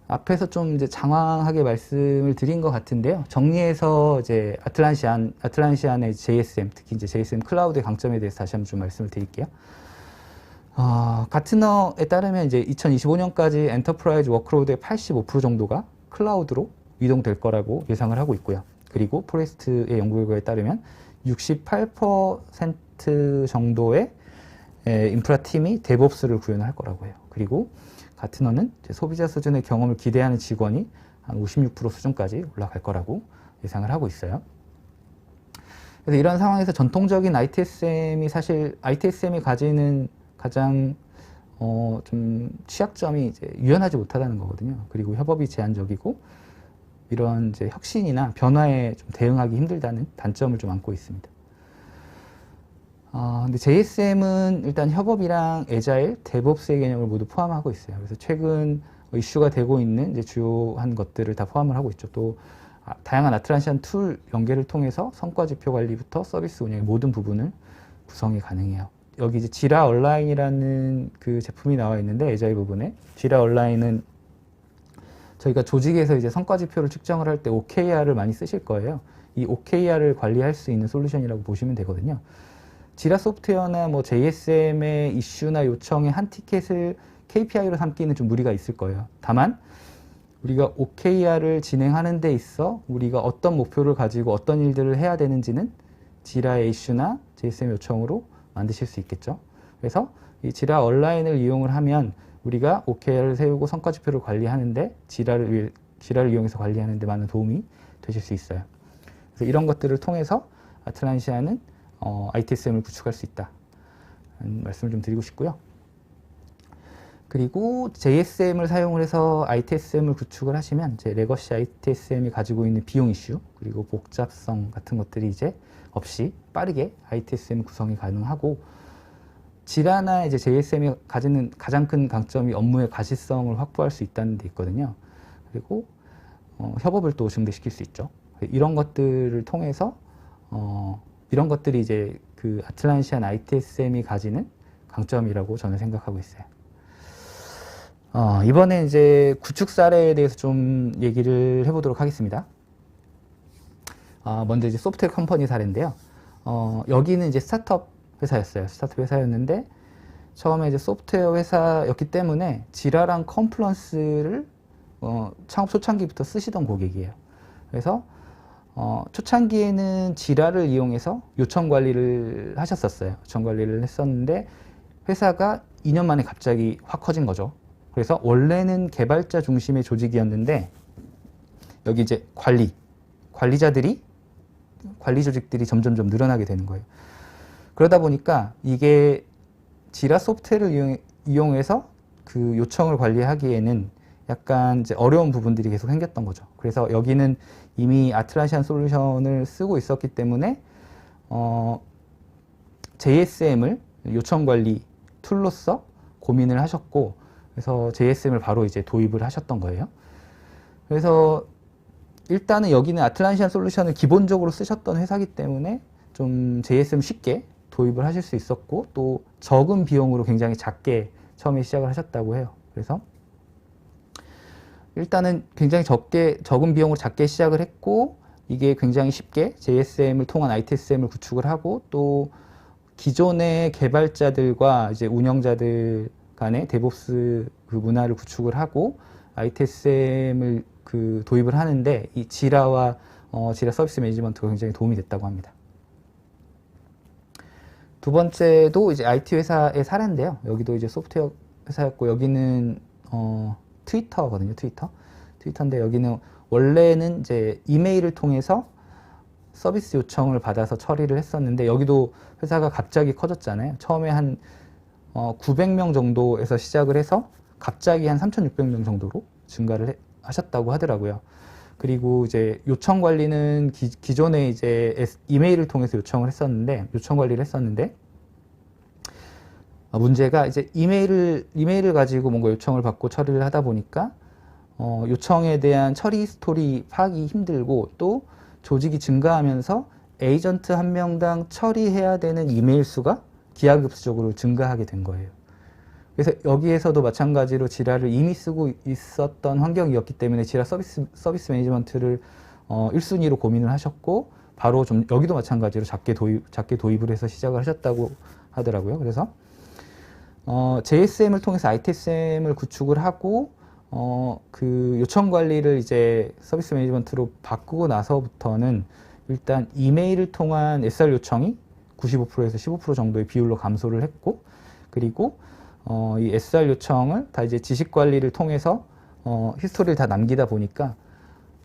앞에서 좀 이제 장황하게 말씀을 드린 것 같은데요. 정리해서 이제 아틀란시안의 JSM, 특히 이제 JSM 클라우드의 강점에 대해서 다시 한번 좀 말씀을 드릴게요. 가트너에 따르면 이제 2025년까지 엔터프라이즈 워크로드의 85% 정도가 클라우드로 이동될 거라고 예상을 하고 있고요. 그리고 포레스트의 연구 결과에 따르면 68% 정도의 인프라 팀이 데브옵스를 구현을 할 거라고 해요. 그리고 가트너는 소비자 수준의 경험을 기대하는 직원이 한 56% 수준까지 올라갈 거라고 예상을 하고 있어요. 그래서 이런 상황에서 전통적인 ITSM이 사실 ITSM이 가지는 가장 좀 취약점이 이제 유연하지 못하다는 거거든요. 그리고 협업이 제한적이고 이런 이제 혁신이나 변화에 좀 대응하기 힘들다는 단점을 좀 안고 있습니다. 근데 JSM은 일단 협업이랑 에자일, 데브옵스의 개념을 모두 포함하고 있어요. 그래서 최근 이슈가 되고 있는 이제 주요한 것들을 다 포함을 하고 있죠. 또 다양한 아틀란시안 툴 연계를 통해서 성과 지표 관리부터 서비스 운영의 모든 부분을 구성이 가능해요. 여기 이제 지라 온라인이라는 그 제품이 나와 있는데 에자일 부분에 지라 온라인은 저희가 조직에서 이제 성과 지표를 측정을 할 때 OKR을 많이 쓰실 거예요. 이 OKR을 관리할 수 있는 솔루션이라고 보시면 되거든요. 지라 소프트웨어나 뭐 JSM의 이슈나 요청의 한 티켓을 KPI로 삼기는 좀 무리가 있을 거예요. 다만 우리가 OKR을 진행하는 데 있어 우리가 어떤 목표를 가지고 어떤 일들을 해야 되는지는 지라의 이슈나 JSM 요청으로 만드실 수 있겠죠. 그래서 이 지라 온라인을 이용을 하면 우리가 OKR을 세우고 성과 지표를 관리하는데 지라를 이용해서 관리하는데 많은 도움이 되실 수 있어요. 그래서 이런 것들을 통해서 아틀란시아는 ITSM을 구축할 수 있다. 말씀을 좀 드리고 싶고요. 그리고 JSM을 사용을 해서 ITSM을 구축을 하시면 제 레거시 ITSM이 가지고 있는 비용 이슈 그리고 복잡성 같은 것들이 이제 없이 빠르게 ITSM 구성이 가능하고, 지라나 이제 JSM이 가지는 가장 큰 강점이 업무의 가시성을 확보할 수 있다는 데 있거든요. 그리고 협업을 또 증대시킬 수 있죠. 이런 것들을 통해서 이런 것들이 이제 그 아틀란시안 ITSM이 가지는 강점이라고 저는 생각하고 있어요. 이번에 이제 구축 사례에 대해서 좀 얘기를 해보도록 하겠습니다. 먼저 이제 소프트웨어 컴퍼니 사례인데요. 여기는 이제 스타트업 회사였어요. 스타트업 회사였는데 처음에 이제 소프트웨어 회사였기 때문에 지라랑 컨플런스를 창업 초창기부터 쓰시던 고객이에요. 그래서 초창기에는 지라를 이용해서 요청 관리를 하셨었어요. 요청 관리를 했었는데 회사가 2년 만에 갑자기 확 커진 거죠. 그래서 원래는 개발자 중심의 조직이었는데 여기 이제 관리 조직들이 점점 늘어나게 되는 거예요. 그러다 보니까 이게 지라 소프트웨어를 이용해서 그 요청을 관리하기에는 약간 이제 어려운 부분들이 계속 생겼던 거죠. 그래서 여기는 이미 아틀란시안 솔루션을 쓰고 있었기 때문에 JSM을 요청 관리 툴로서 고민을 하셨고, 그래서 JSM을 바로 이제 도입을 하셨던 거예요. 그래서 일단은 여기는 아틀란시안 솔루션을 기본적으로 쓰셨던 회사이기 때문에 좀 JSM 쉽게 도입을 하실 수 있었고, 또 적은 비용으로 굉장히 작게 처음에 시작을 하셨다고 해요. 그래서 일단은 굉장히 적은 비용으로 작게 시작을 했고, 이게 굉장히 쉽게 JSM을 통한 ITSM을 구축을 하고, 또 기존의 개발자들과 이제 운영자들 간의 데브옵스 그 문화를 구축을 하고 ITSM을 그 도입을 하는데 이 지라와 지라 서비스 매니지먼트가 굉장히 도움이 됐다고 합니다. 두 번째도 이제 IT 회사의 사례인데요. 여기도 이제 소프트웨어 회사였고, 여기는 트위터거든요. 트위터인데 여기는 원래는 이제 이메일을 통해서 서비스 요청을 받아서 처리를 했었는데, 여기도 회사가 갑자기 커졌잖아요. 처음에 한 900명 정도에서 시작을 해서 갑자기 한 3,600명 정도로 증가를 하셨다고 하더라고요. 그리고 이제 요청 관리는 기존에 이제 이메일을 통해서 요청 관리를 했었는데 문제가 이제 이메일을 가지고 뭔가 요청을 받고 처리를 하다 보니까 요청에 대한 처리 스토리 파악이 힘들고, 또 조직이 증가하면서 에이전트 한 명당 처리해야 되는 이메일 수가 기하급수적으로 증가하게 된 거예요. 그래서 여기에서도 마찬가지로 지라를 이미 쓰고 있었던 환경이었기 때문에 지라 서비스 매니지먼트를 1순위로 고민을 하셨고, 바로 좀 여기도 마찬가지로 작게 도입을 해서 시작을 하셨다고 하더라고요. 그래서 JSM을 통해서 ITSM을 구축을 하고 그 요청 관리를 이제 서비스 매니지먼트로 바꾸고 나서부터는 일단 이메일을 통한 SR 요청이 95%에서 15% 정도의 비율로 감소를 했고, 그리고 이 SR 요청을 다 이제 지식 관리를 통해서 히스토리를 다 남기다 보니까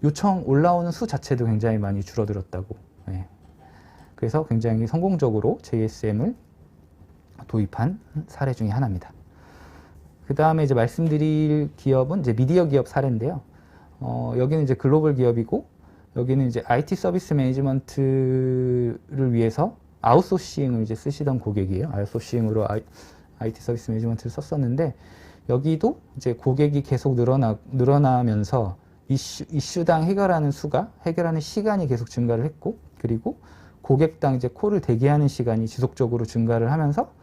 요청 올라오는 수 자체도 굉장히 많이 줄어들었다고. 네. 그래서 굉장히 성공적으로 JSM을 도입한 사례 중에 하나입니다. 그 다음에 이제 말씀드릴 기업은 이제 미디어 기업 사례인데요. 여기는 이제 글로벌 기업이고, 여기는 이제 IT 서비스 매니지먼트를 위해서 아웃소싱을 이제 쓰시던 고객이에요. 아웃소싱으로 IT 서비스 매니지먼트를 썼었는데, 여기도 이제 고객이 계속 늘어나면서 이슈당 해결하는 시간이 계속 증가를 했고, 그리고 고객당 이제 콜을 대기하는 시간이 지속적으로 증가를 하면서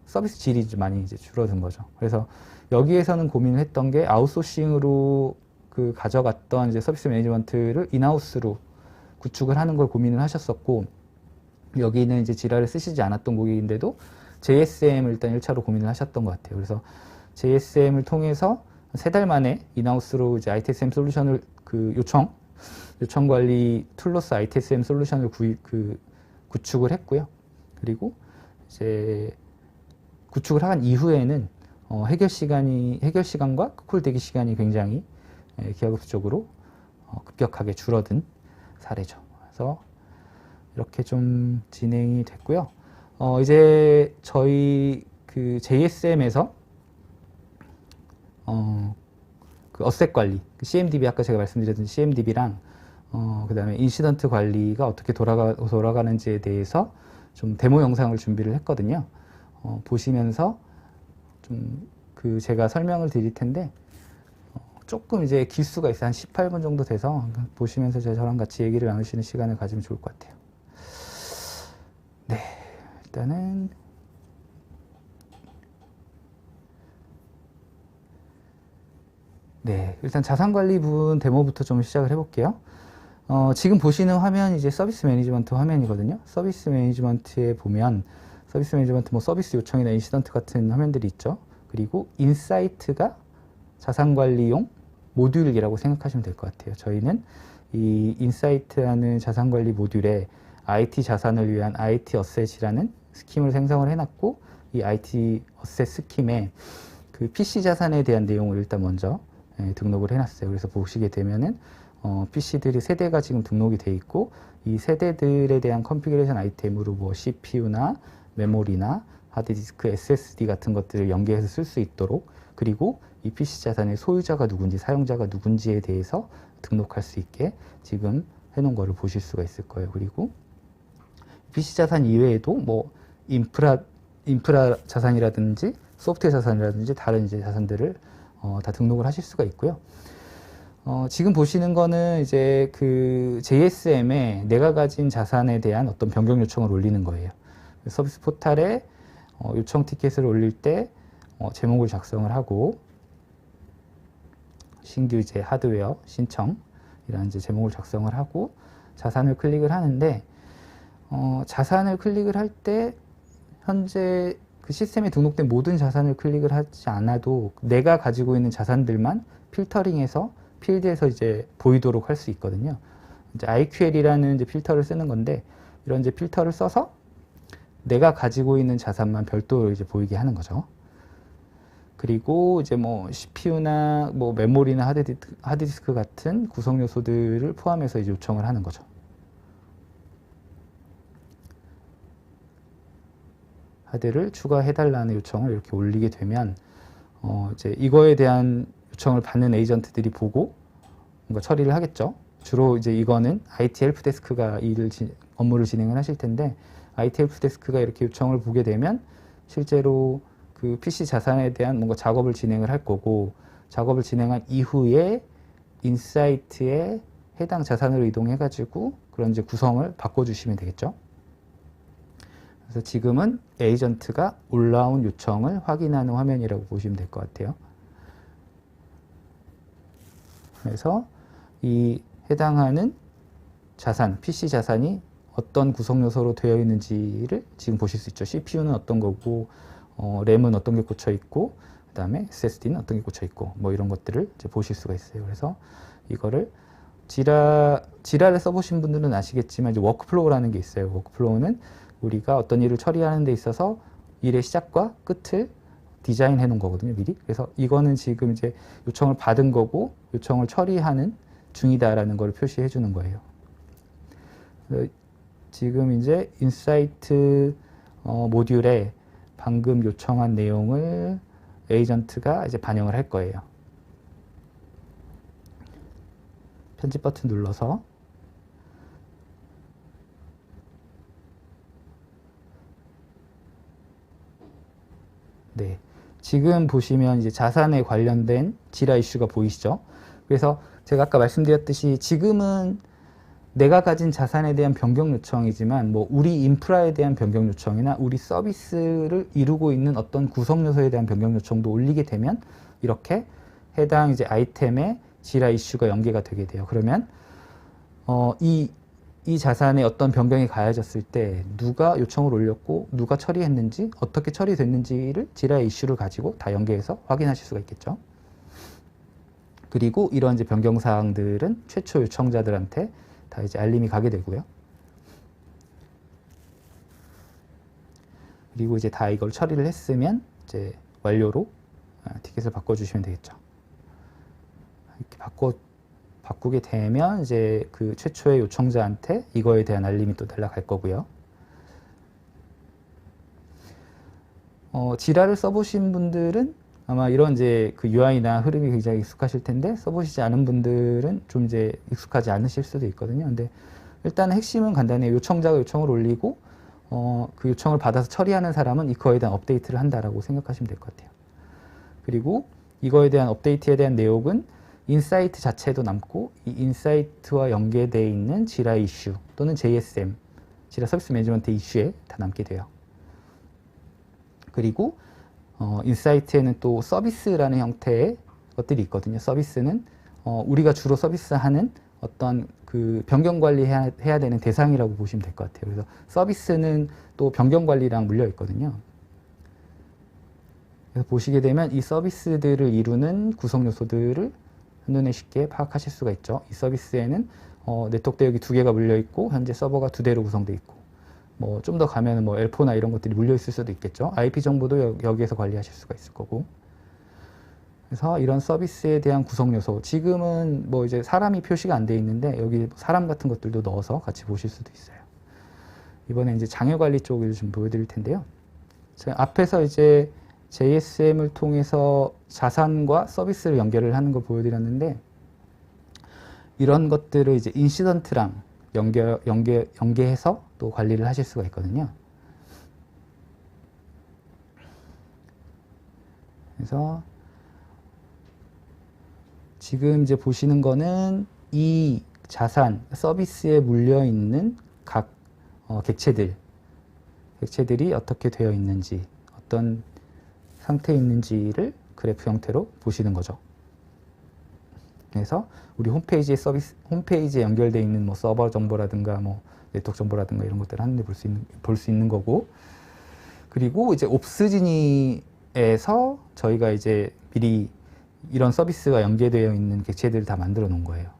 서비스 질이 많이 이제 줄어든 거죠. 그래서 여기에서는 고민을 했던 게 아웃소싱으로 그 가져갔던 이제 서비스 매니지먼트를 인하우스로 구축을 하는 걸 고민을 하셨었고, 여기는 이제 지라를 쓰시지 않았던 고객인데도 JSM을 일단 1차로 고민을 하셨던 것 같아요. 그래서 JSM을 통해서 3달 만에 인하우스로 이제 ITSM 솔루션을 그 요청 관리 툴로서 ITSM 솔루션을 구축을 했고요. 그리고 이제 구축을 한 이후에는 해결 시간과 콜 대기 시간이 굉장히 기하급수적으로 급격하게 줄어든 사례죠. 그래서 이렇게 좀 진행이 됐고요. 이제 저희 그 JSM에서 그 어셋 관리, CMDB 아까 제가 말씀드렸던 CMDB랑 그 다음에 인시던트 관리가 어떻게 돌아가는지에 대해서 좀 데모 영상을 준비를 했거든요. 보시면서 좀 그 제가 설명을 드릴 텐데 조금 이제 기수가 있어요. 한 18분 정도 돼서 보시면서 저랑 같이 얘기를 나누시는 시간을 가지면 좋을 것 같아요. 네, 일단은 네, 일단 자산관리 부분 데모부터 좀 시작을 해볼게요. 지금 보시는 화면이 이제 서비스 매니지먼트 화면이거든요. 서비스 매니지먼트에 보면 서비스 매니지먼트 뭐 서비스 요청이나 인시던트 같은 화면들이 있죠. 그리고 인사이트가 자산관리용 모듈이라고 생각하시면 될 것 같아요. 저희는 이 인사이트라는 자산관리 모듈에 IT 자산을 위한 IT 어셋이라는 스킴을 생성을 해놨고, 이 IT 어셋 스킴에 그 PC 자산에 대한 내용을 일단 먼저 등록을 해놨어요. 그래서 보시게 되면은 PC들이 세대가 지금 등록이 돼 있고, 이 세대들에 대한 컨피그레이션 아이템으로 뭐 CPU나 메모리나 하드디스크, SSD 같은 것들을 연계해서 쓸 수 있도록, 그리고 이 PC 자산의 소유자가 누군지 사용자가 누군지에 대해서 등록할 수 있게 지금 해놓은 거를 보실 수가 있을 거예요. 그리고 PC 자산 이외에도 뭐 인프라 자산이라든지 소프트웨어 자산이라든지 다른 이제 자산들을 다 등록을 하실 수가 있고요. 지금 보시는 거는 이제 그 JSM에 내가 가진 자산에 대한 어떤 변경 요청을 올리는 거예요. 서비스 포탈에 요청 티켓을 올릴 때 제목을 작성을 하고, 신규 이제 하드웨어 신청 이런 이제 제목을 작성을 하고 자산을 클릭을 하는데, 자산을 클릭을 할 때 현재 그 시스템에 등록된 모든 자산을 클릭을 하지 않아도 내가 가지고 있는 자산들만 필터링해서 필드에서 이제 보이도록 할 수 있거든요. 이제 IQL이라는 이제 필터를 쓰는 건데, 이런 이제 필터를 써서 내가 가지고 있는 자산만 별도로 이제 보이게 하는 거죠. 그리고 이제 뭐 CPU나 뭐 메모리나 하드디스크 같은 구성 요소들을 포함해서 이제 요청을 하는 거죠. 하드를 추가해달라는 요청을 이렇게 올리게 되면 이제 이거에 대한 요청을 받는 에이전트들이 보고 뭔가 처리를 하겠죠. 주로 이제 이거는 IT 헬프데스크가 업무를 진행을 하실 텐데, IT 헬프데스크가 이렇게 요청을 보게 되면 실제로 그 PC 자산에 대한 뭔가 작업을 진행을 할 거고, 작업을 진행한 이후에 인사이트에 해당 자산으로 이동해가지고 그런 이제 구성을 바꿔주시면 되겠죠. 그래서 지금은 에이전트가 올라온 요청을 확인하는 화면이라고 보시면 될 것 같아요. 그래서 이 해당하는 자산, PC 자산이 어떤 구성 요소로 되어 있는지를 지금 보실 수 있죠. CPU는 어떤 거고, 램은 어떤 게 꽂혀 있고, 그 다음에 SSD는 어떤 게 꽂혀 있고, 뭐 이런 것들을 이제 보실 수가 있어요. 그래서 이거를 지라를 써보신 분들은 아시겠지만 이제 워크플로우라는 게 있어요. 워크플로우는 우리가 어떤 일을 처리하는 데 있어서 일의 시작과 끝을 디자인해 놓은 거거든요, 미리. 그래서 이거는 지금 이제 요청을 받은 거고 요청을 처리하는 중이다라는 걸 표시해 주는 거예요. 지금 이제 인사이트 모듈에 방금 요청한 내용을 에이전트가 이제 반영을 할 거예요. 편집 버튼 눌러서 네, 지금 보시면 이제 자산에 관련된 지라 이슈가 보이시죠? 그래서 제가 아까 말씀드렸듯이 지금은 내가 가진 자산에 대한 변경 요청이지만 뭐 우리 인프라에 대한 변경 요청이나 우리 서비스를 이루고 있는 어떤 구성 요소에 대한 변경 요청도 올리게 되면 이렇게 해당 이제 아이템에 지라 이슈가 연계가 되게 돼요. 그러면 이 자산에 어떤 변경이 가해졌을 때 누가 요청을 올렸고 누가 처리했는지 어떻게 처리됐는지를 지라 이슈를 가지고 다 연계해서 확인하실 수가 있겠죠. 그리고 이런 이제 변경 사항들은 최초 요청자들한테 다 이제 알림이 가게 되고요. 그리고 이제 다 이걸 처리를 했으면 이제 완료로 티켓을 바꿔주시면 되겠죠. 이렇게 바꾸게 되면 이제 그 최초의 요청자한테 이거에 대한 알림이 또 날아갈 거고요. 지라를 써보신 분들은 아마 이런 이제 그 UI나 흐름이 굉장히 익숙하실 텐데, 써보시지 않은 분들은 좀 이제 익숙하지 않으실 수도 있거든요. 근데 일단 핵심은 간단해요. 요청자가 요청을 올리고, 그 요청을 받아서 처리하는 사람은 이거에 대한 업데이트를 한다라고 생각하시면 될 것 같아요. 그리고 이거에 대한 업데이트에 대한 내용은 인사이트 자체도 남고, 이 인사이트와 연계되어 있는 지라 이슈 또는 JSM, 지라 서비스 매니지먼트 이슈에 다 남게 돼요. 그리고 인사이트에는 또 서비스라는 형태의 것들이 있거든요. 서비스는 우리가 주로 서비스하는 어떤 그 변경 관리해야 되는 대상이라고 보시면 될 것 같아요. 그래서 서비스는 또 변경 관리랑 물려 있거든요. 그래서 보시게 되면 이 서비스들을 이루는 구성 요소들을 한눈에 쉽게 파악하실 수가 있죠. 이 서비스에는 네트워크 대역이 2개가 물려 있고, 현재 서버가 2대로 구성되어 있고, 뭐 좀 더 가면 뭐 L4나 이런 것들이 물려 있을 수도 있겠죠. IP 정보도 여기에서 관리하실 수가 있을 거고. 그래서 이런 서비스에 대한 구성 요소, 지금은 뭐 이제 사람이 표시가 안 돼 있는데 여기 사람 같은 것들도 넣어서 같이 보실 수도 있어요. 이번에 이제 장애 관리 쪽을 좀 보여드릴 텐데요. 제가 앞에서 이제 JSM을 통해서 자산과 서비스를 연결을 하는 걸 보여드렸는데, 이런 것들을 이제 인시던트랑 연계해서 또 관리를 하실 수가 있거든요. 그래서 지금 이제 보시는 거는 이 자산, 서비스에 물려 있는 각 객체들이 어떻게 되어 있는지, 어떤 상태에 있는지를 그래프 형태로 보시는 거죠. 그래서 우리 홈페이지에 연결되어 있는 뭐 서버 정보라든가 뭐 네트워크 정보라든가 이런 것들을 한눈에 볼 수 있는 거고, 그리고 이제 옵스지니에서 저희가 이제 미리 이런 서비스가 연계되어 있는 객체들을 다 만들어 놓은 거예요.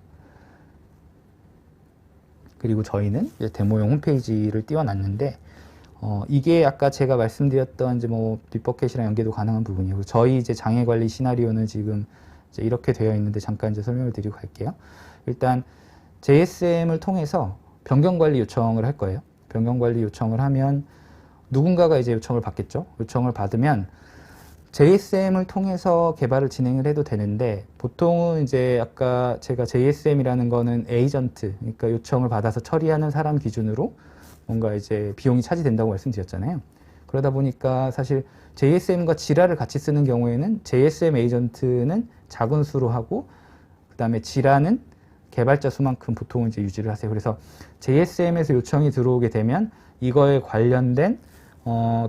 그리고 저희는 이제 데모용 홈페이지를 띄워놨는데, 이게 아까 제가 말씀드렸던 이제 뭐 빅버켓이랑 연계도 가능한 부분이에요. 저희 이제 장애 관리 시나리오는 지금 이제 이렇게 되어 있는데, 잠깐 이제 설명을 드리고 갈게요. 일단 JSM을 통해서 변경 관리 요청을 할 거예요. 변경 관리 요청을 하면 누군가가 이제 요청을 받겠죠. 요청을 받으면 JSM을 통해서 개발을 진행을 해도 되는데, 보통은 이제 아까 제가 JSM이라는 거는 에이전트, 그러니까 요청을 받아서 처리하는 사람 기준으로 뭔가 이제 비용이 차지된다고 말씀드렸잖아요. 그러다 보니까 사실 JSM과 지라를 같이 쓰는 경우에는 JSM 에이전트는 작은 수로 하고, 그 다음에 지라는 개발자 수만큼 보통은 이제 유지를 하세요. 그래서 JSM에서 요청이 들어오게 되면 이거에 관련된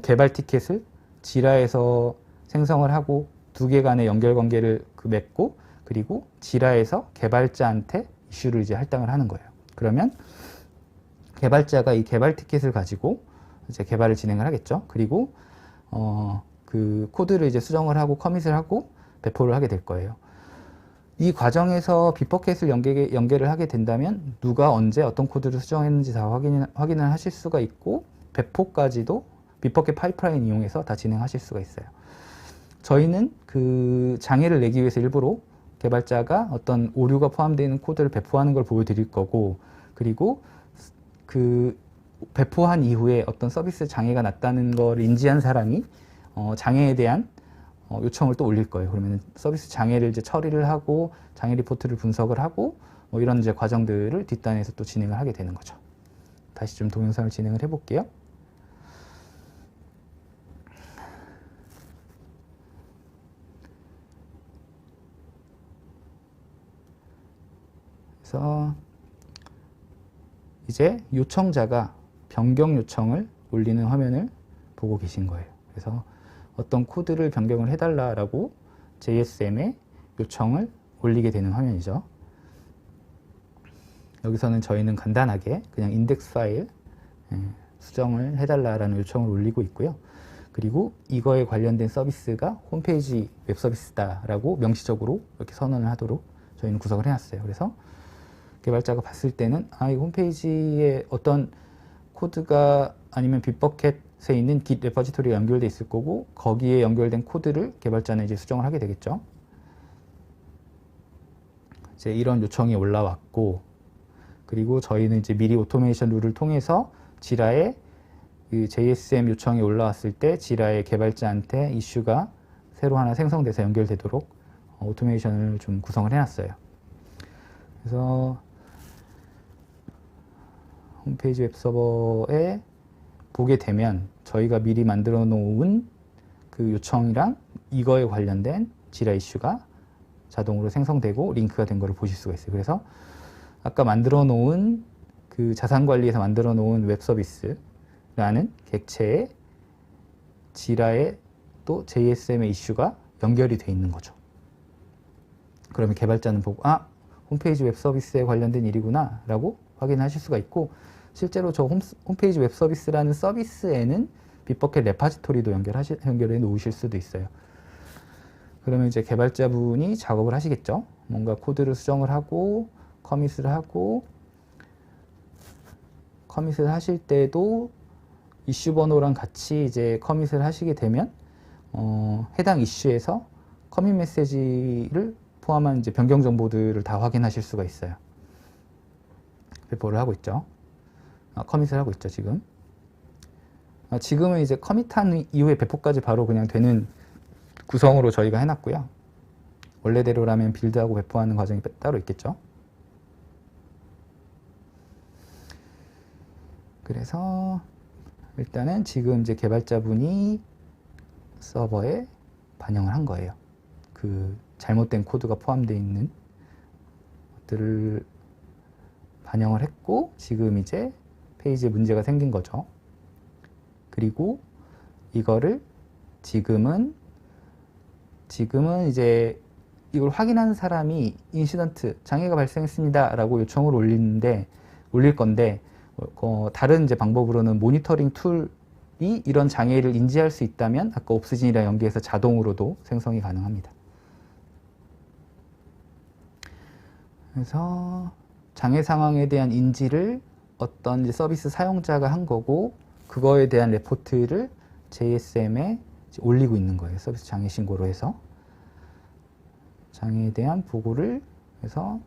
개발 티켓을 지라에서 생성을 하고 2개 간의 연결 관계를 맺고, 그리고 지라에서 개발자한테 이슈를 이제 할당을 하는 거예요. 그러면 개발자가 이 개발 티켓을 가지고 이제 개발을 진행을 하겠죠. 그리고 그 코드를 이제 수정을 하고 커밋을 하고 배포를 하게 될 거예요. 이 과정에서 빅버켓을 연계를 하게 된다면 누가 언제 어떤 코드를 수정했는지 다 확인을 하실 수가 있고, 배포까지도 빅버켓 파이프라인 이용해서 다 진행하실 수가 있어요. 저희는 그 장애를 내기 위해서 일부러 개발자가 어떤 오류가 포함되어 있는 코드를 배포하는 걸 보여드릴 거고, 그리고 그 배포한 이후에 어떤 서비스 장애가 났다는 걸 인지한 사람이 장애에 대한 요청을 또 올릴 거예요. 그러면 서비스 장애를 이제 처리를 하고 장애 리포트를 분석을 하고 뭐 이런 이제 과정들을 뒷단에서 또 진행을 하게 되는 거죠. 다시 좀 동영상을 진행을 해볼게요. 그래서 이제 요청자가 변경 요청을 올리는 화면을 보고 계신 거예요. 그래서 어떤 코드를 변경을 해달라고 JSM에 요청을 올리게 되는 화면이죠. 여기서는 저희는 간단하게 그냥 인덱스 파일 수정을 해달라는 요청을 올리고 있고요. 그리고 이거에 관련된 서비스가 홈페이지 웹 서비스다라고 명시적으로 이렇게 선언을 하도록 저희는 구성을 해놨어요. 그래서 개발자가 봤을 때는 이 홈페이지에 어떤 코드가 아니면 빅버켓에 있는 Git 레퍼지토리가 연결돼 있을 거고, 거기에 연결된 코드를 개발자는 이제 수정을 하게 되겠죠. 이제 이런 요청이 올라왔고, 그리고 저희는 이제 미리 오토메이션 룰을 통해서 지라에 그 JSM 요청이 올라왔을 때 지라의 개발자한테 이슈가 새로 하나 생성돼서 연결되도록 오토메이션을 좀 구성을 해놨어요. 그래서 홈페이지 웹서버에 보게 되면 저희가 미리 만들어 놓은 그 요청이랑 이거에 관련된 지라 이슈가 자동으로 생성되고 링크가 된 거를 보실 수가 있어요. 그래서 아까 만들어 놓은 그 자산관리에서 만들어 놓은 웹 서비스라는 객체에 지라에 또 JSM의 이슈가 연결이 돼 있는 거죠. 그러면 개발자는 보고 홈페이지 웹 서비스에 관련된 일이구나 라고 확인하실 수가 있고, 실제로 저 홈페이지 웹 서비스라는 서비스에는 빗버켓 레파지토리도 연결해 놓으실 수도 있어요. 그러면 이제 개발자분이 작업을 하시겠죠. 뭔가 코드를 수정을 하고 커밋을 하고, 커밋을 하실 때도 이슈 번호랑 같이 이제 커밋을 하시게 되면 해당 이슈에서 커밋 메시지를 포함한 이제 변경 정보들을 다 확인하실 수가 있어요. 배포를 하고 있죠. 커밋을 하고 있죠, 지금. 지금은 이제 커밋한 이후에 배포까지 바로 그냥 되는 구성으로 저희가 해놨고요. 원래대로라면 빌드하고 배포하는 과정이 따로 있겠죠. 그래서 일단은 지금 이제 개발자분이 서버에 반영을 한 거예요. 그 잘못된 코드가 포함되어 있는 것들을 반영을 했고, 지금 이제 페이지에 문제가 생긴 거죠. 그리고 이거를 지금은 이제 이걸 확인하는 사람이 인시던트, 장애가 발생했습니다 라고 요청을 올릴 건데, 다른 이제 방법으로는 모니터링 툴이 이런 장애를 인지할 수 있다면 아까 옵스진이랑 연계해서 자동으로도 생성이 가능합니다. 그래서 장애 상황에 대한 인지를 어떤 이제 서비스 사용자가 한 거고, 그거에 대한 레포트를 JSM에 올리고 있는 거예요. 서비스 장애 신고로 해서 장애에 대한 보고를 해서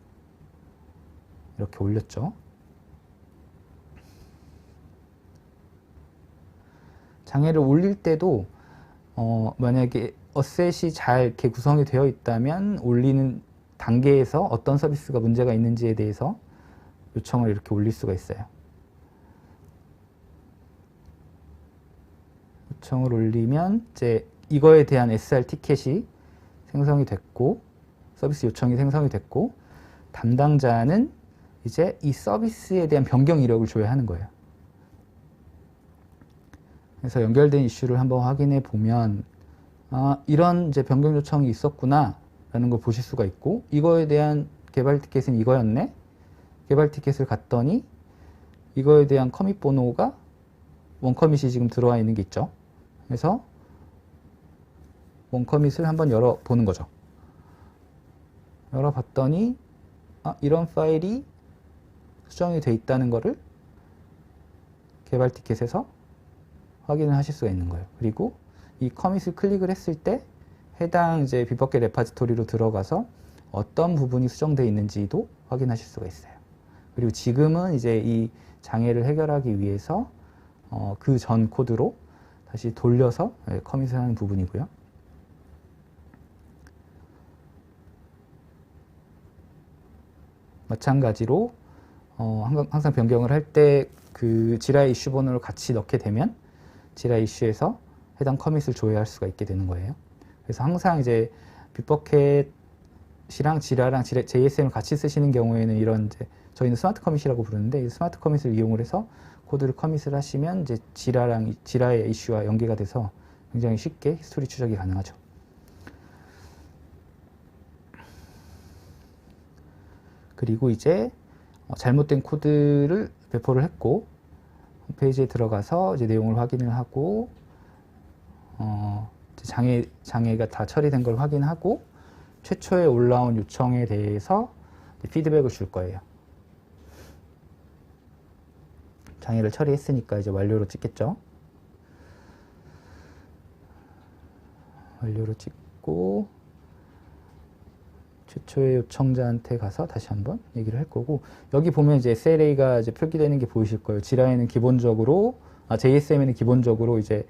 이렇게 올렸죠. 장애를 올릴 때도 만약에 어셋이 잘 이렇게 구성이 되어 있다면 올리는 단계에서 어떤 서비스가 문제가 있는지에 대해서 요청을 이렇게 올릴 수가 있어요. 요청을 올리면 이제 이거에 대한 SR 티켓이 생성이 됐고, 서비스 요청이 생성이 됐고, 담당자는 이제 이 서비스에 대한 변경 이력을 줘야 하는 거예요. 그래서 연결된 이슈를 한번 확인해 보면 이런 이제 변경 요청이 있었구나 라는 걸 보실 수가 있고, 이거에 대한 개발 티켓은 이거였네. 개발 티켓을 갔더니 이거에 대한 커밋 번호가 원커밋이 지금 들어와 있는 게 있죠. 그래서 원커밋을 한번 열어보는 거죠. 열어봤더니 이런 파일이 수정이 돼 있다는 거를 개발 티켓에서 확인을 하실 수가 있는 거예요. 그리고 이 커밋을 클릭을 했을 때 해당 이제 빗버켓 레파지토리로 들어가서 어떤 부분이 수정되어 있는지도 확인하실 수가 있어요. 그리고 지금은 이제 이 장애를 해결하기 위해서 그 전 코드로 다시 돌려서 커밋을 하는 부분이고요. 마찬가지로 항상 변경을 할 때 그 지라 이슈 번호를 같이 넣게 되면 지라 이슈에서 해당 커밋을 조회할 수가 있게 되는 거예요. 그래서 항상 이제 빗버켓이랑 지라랑 JSM을 같이 쓰시는 경우에는 이런 이제 저희는 스마트 커밋이라고 부르는데, 이 스마트 커밋을 이용을 해서 코드를 커밋을 하시면 이제 지라의 이슈와 연계가 돼서 굉장히 쉽게 히스토리 추적이 가능하죠. 그리고 이제 잘못된 코드를 배포를 했고, 홈페이지에 들어가서 이제 내용을 확인을 하고 장애가 다 처리된 걸 확인하고 최초에 올라온 요청에 대해서 피드백을 줄 거예요. 장애를 처리했으니까 이제 완료로 찍겠죠. 완료로 찍고 최초의 요청자한테 가서 다시 한번 얘기를 할 거고, 여기 보면 이제 SLA가 이제 표기되는 게 보이실 거예요. 지라에는 기본적으로 JSM에는 기본적으로 이제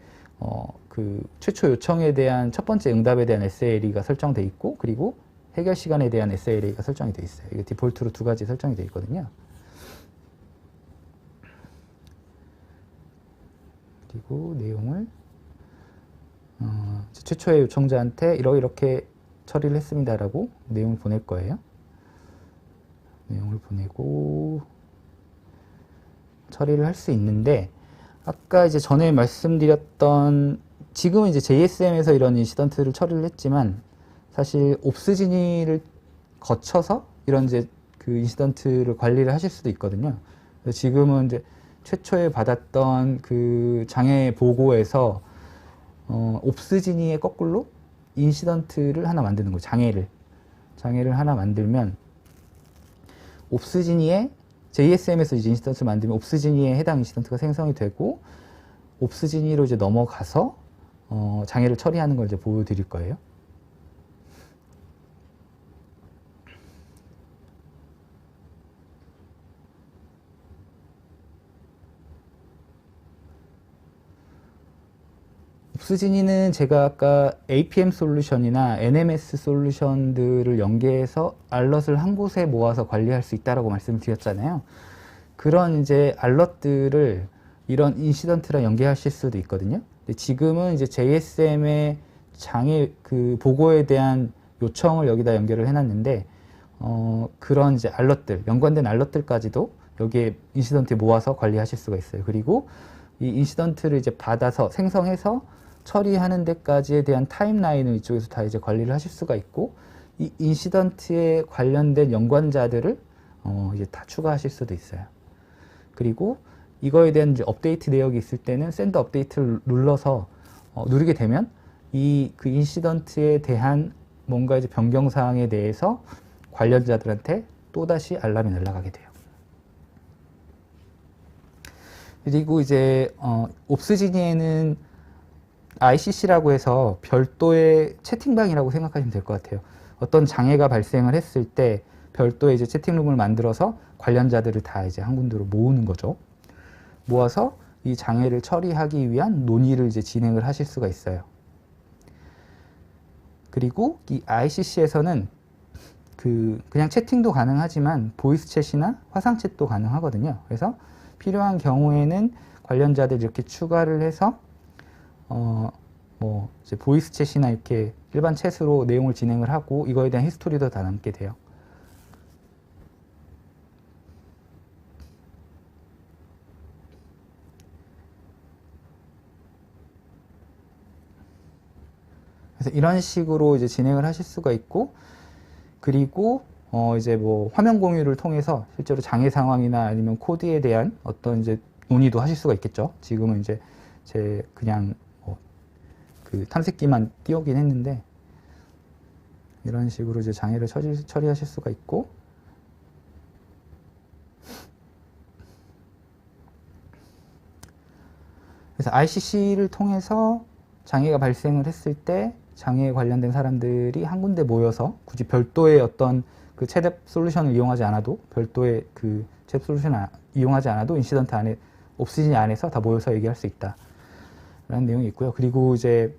그 최초 요청에 대한 첫 번째 응답에 대한 SLA가 설정돼 있고, 그리고 해결 시간에 대한 SLA가 설정이 돼 있어요. 이게 디폴트로 두 가지 설정이 돼 있거든요. 그리고 내용을 최초의 요청자한테 이렇게 처리를 했습니다라고 내용을 보낼 거예요. 내용을 보내고 처리를 할 수 있는데, 아까 이제 전에 말씀드렸던, 지금은 이제 JSM에서 이런 인시던트를 처리를 했지만 사실 옵스지니를 거쳐서 이런 이제 그 인시던트를 관리를 하실 수도 있거든요. 그래서 지금은 이제 최초에 받았던 그 장애 보고에서 옵스지니의 거꾸로 인시던트를 하나 만드는 거예요. 장애를 하나 만들면 옵스지니에 JSM에서 이제 인시던트를 만들면 옵스지니에 해당 인시던트가 생성이 되고, 옵스지니로 이제 넘어가서 장애를 처리하는 걸 이제 보여드릴 거예요. 옵스지니는 제가 아까 APM 솔루션이나 NMS 솔루션들을 연계해서 알럿을 한 곳에 모아서 관리할 수 있다라고 말씀을 드렸잖아요. 그런 이제 알럿들을 이런 인시던트랑 연계하실 수도 있거든요. 근데 지금은 이제 JSM의 장애 그 보고에 대한 요청을 여기다 연결을 해놨는데, 그런 이제 알럿들, 연관된 알럿들까지도 여기에 인시던트에 모아서 관리하실 수가 있어요. 그리고 이 인시던트를 이제 받아서 생성해서 처리하는 데까지에 대한 타임라인을 이쪽에서 다 이제 관리를 하실 수가 있고, 이 인시던트에 관련된 연관자들을 이제 다 추가하실 수도 있어요. 그리고 이거에 대한 이제 업데이트 내역이 있을 때는 샌드 업데이트를 눌러서 누르게 되면 이 그 인시던트에 대한 뭔가 이제 변경 사항에 대해서 관련자들한테 또다시 알람이 날아가게 돼요. 그리고 이제 옵스지니에는 ICC라고 해서 별도의 채팅방이라고 생각하시면 될 것 같아요. 어떤 장애가 발생을 했을 때 별도의 이제 채팅룸을 만들어서 관련자들을 다 이제 한 군데로 모으는 거죠. 모아서 이 장애를 처리하기 위한 논의를 이제 진행을 하실 수가 있어요. 그리고 이 ICC에서는 그냥 채팅도 가능하지만 보이스 챗이나 화상 챗도 가능하거든요. 그래서 필요한 경우에는 관련자들 이렇게 추가를 해서 뭐 이제 보이스 챗이나 이렇게 일반 챗으로 내용을 진행을 하고 이거에 대한 히스토리도 다 남게 돼요. 그래서 이런 식으로 이제 진행을 하실 수가 있고, 그리고 이제 뭐 화면 공유를 통해서 실제로 장애 상황이나 아니면 코드에 대한 어떤 이제 논의도 하실 수가 있겠죠. 지금은 이제 제 그냥 그 탐색기만 띄우긴 했는데, 이런 식으로 이제 장애를 처리하실 수가 있고, 그래서 ICC를 통해서 장애가 발생을 했을 때 장애에 관련된 사람들이 한 군데 모여서 굳이 별도의 어떤 그 챗앱 솔루션을 이용하지 않아도, 별도의 그 챗 솔루션을 이용하지 않아도 인시던트 안에, 옵스지니 안에서 다 모여서 얘기할 수 있다 라는 내용이 있고요. 그리고 이제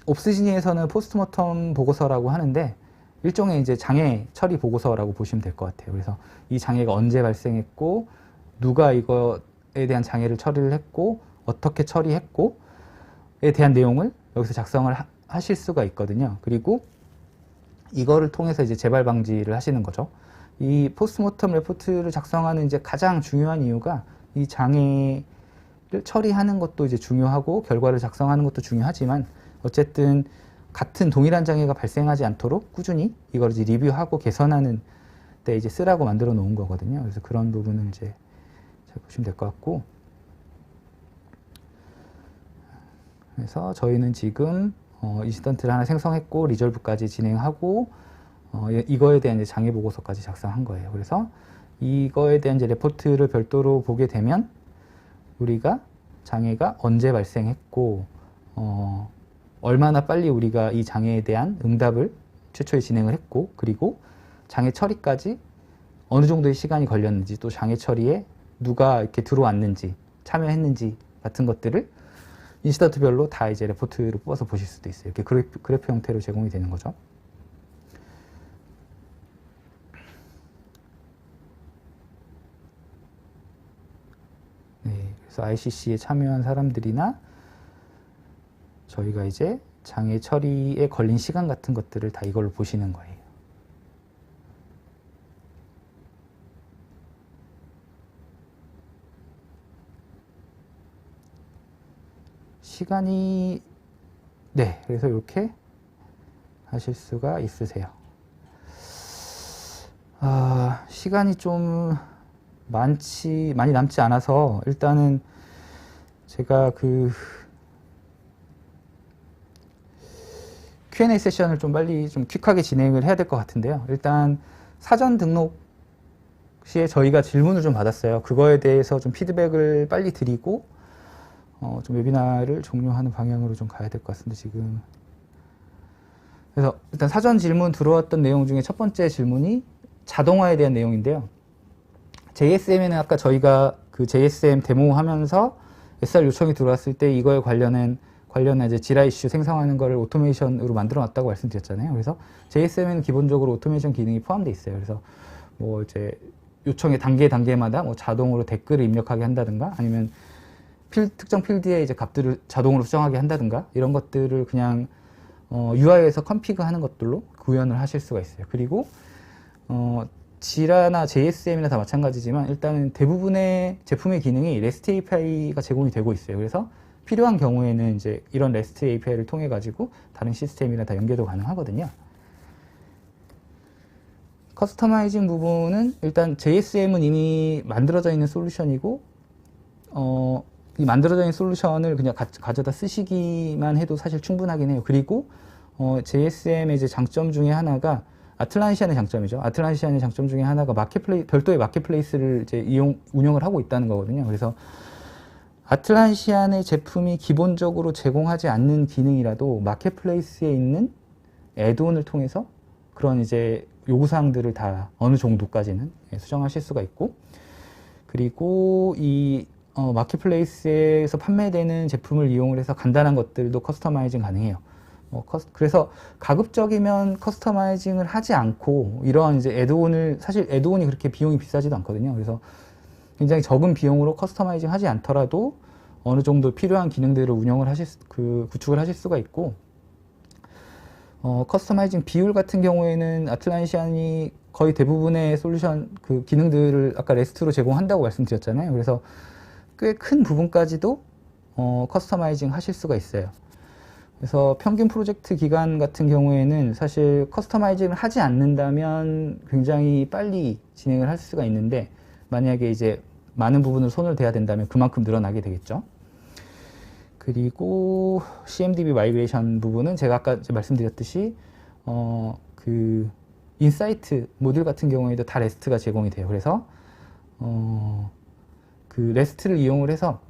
옵스지니에서는 포스트모텀 보고서라고 하는데 일종의 이제 장애 처리 보고서라고 보시면 될 것 같아요. 그래서 이 장애가 언제 발생했고, 누가 이거에 대한 장애를 처리를 했고, 어떻게 처리했고 에 대한 내용을 여기서 작성을 하실 수가 있거든요. 그리고 이거를 통해서 이제 재발 방지를 하시는 거죠. 이 포스트모텀 레포트를 작성하는 이제 가장 중요한 이유가 이 장애를 처리하는 것도 이제 중요하고 결과를 작성하는 것도 중요하지만, 어쨌든 같은 동일한 장애가 발생하지 않도록 꾸준히 이걸 이제 리뷰하고 개선하는 때 이제 쓰라고 만들어 놓은 거거든요. 그래서 그런 부분을 이제 잘 보시면 될 것 같고, 그래서 저희는 지금 인시던트를 하나 생성했고 리졸브까지 진행하고 이거에 대한 이제 장애 보고서까지 작성한 거예요. 그래서 이거에 대한 이제 레포트를 별도로 보게 되면 우리가 장애가 언제 발생했고 얼마나 빨리 우리가 이 장애에 대한 응답을 최초에 진행을 했고, 그리고 장애 처리까지 어느 정도의 시간이 걸렸는지, 또 장애 처리에 누가 이렇게 들어왔는지, 참여했는지 같은 것들을 인시던트별로 다 이제 레포트로 뽑아서 보실 수도 있어요. 이렇게 그래프 형태로 제공이 되는 거죠. 네, 그래서 ICC에 참여한 사람들이나 저희가 이제 장애 처리에 걸린 시간 같은 것들을 다 이걸로 보시는 거예요. 시간이 네, 그래서 이렇게 하실 수가 있으세요. 시간이 좀 많이 남지 않아서 일단은 제가 그 Q&A 세션을 좀 빨리 좀 퀵하게 진행을 해야 될 것 같은데요. 일단 사전 등록 시에 저희가 질문을 좀 받았어요. 그거에 대해서 좀 피드백을 빨리 드리고 좀 웨비나를 종료하는 방향으로 좀 가야 될 것 같습니다. 지금. 그래서 일단 사전 질문 들어왔던 내용 중에 첫 번째 질문이 자동화에 대한 내용인데요. JSM에는 아까 저희가 그 JSM 데모하면서 SR 요청이 들어왔을 때 이거에 관련한 이제 지라 이슈 생성하는 거를 오토메이션으로 만들어 놨다고 말씀드렸잖아요. 그래서 JSM에는 기본적으로 오토메이션 기능이 포함되어 있어요. 그래서 뭐 이제 요청의 단계마다 뭐 자동으로 댓글을 입력하게 한다든가 아니면 특정 필드에 이제 값들을 자동으로 수정하게 한다든가 이런 것들을 그냥 UI에서 컴피그 하는 것들로 구현을 하실 수가 있어요. 그리고 지라나 JSM이나 다 마찬가지지만 일단은 대부분의 제품의 기능이 REST API가 제공이 되고 있어요. 그래서 필요한 경우에는 이제 이런 REST API를 통해 가지고 다른 시스템이랑 다 연계도 가능하거든요. 커스터마이징 부분은 일단 JSM은 이미 만들어져 있는 솔루션이고 이 만들어져 있는 솔루션을 그냥 가져다 쓰시기만 해도 사실 충분하긴 해요. 그리고 JSM의 이제 장점 중에 하나가 아틀란시안의 장점이죠. 아틀란시안의 장점 중에 하나가 별도의 마켓플레이스를 이제 운영을 하고 있다는 거거든요. 그래서 아틀란시안의 제품이 기본적으로 제공하지 않는 기능이라도 마켓플레이스에 있는 애드온을 통해서 그런 이제 요구사항들을 다 어느 정도까지는 수정하실 수가 있고, 그리고 이 마켓플레이스에서 판매되는 제품을 이용을 해서 간단한 것들도 커스터마이징 가능해요. 그래서 가급적이면 커스터마이징을 하지 않고 이러한 이제 애드온을, 사실 애드온이 그렇게 비용이 비싸지도 않거든요. 그래서 굉장히 적은 비용으로 커스터마이징 하지 않더라도 어느 정도 필요한 기능들을 구축을 하실 수가 있고, 커스터마이징 비율 같은 경우에는 아틀란시안이 거의 대부분의 솔루션 기능들을 아까 레스트로 제공한다고 말씀드렸잖아요. 그래서 꽤 큰 부분까지도 커스터마이징 하실 수가 있어요. 그래서 평균 프로젝트 기간 같은 경우에는 사실 커스터마이징을 하지 않는다면 굉장히 빨리 진행을 할 수가 있는데, 만약에 이제 많은 부분을 손을 대야 된다면 그만큼 늘어나게 되겠죠. 그리고 CMDB 마이그레이션 부분은 제가 아까 말씀드렸듯이 그 인사이트 모듈 같은 경우에도 다 레스트가 제공이 돼요. 그래서 그 레스트를 이용을 해서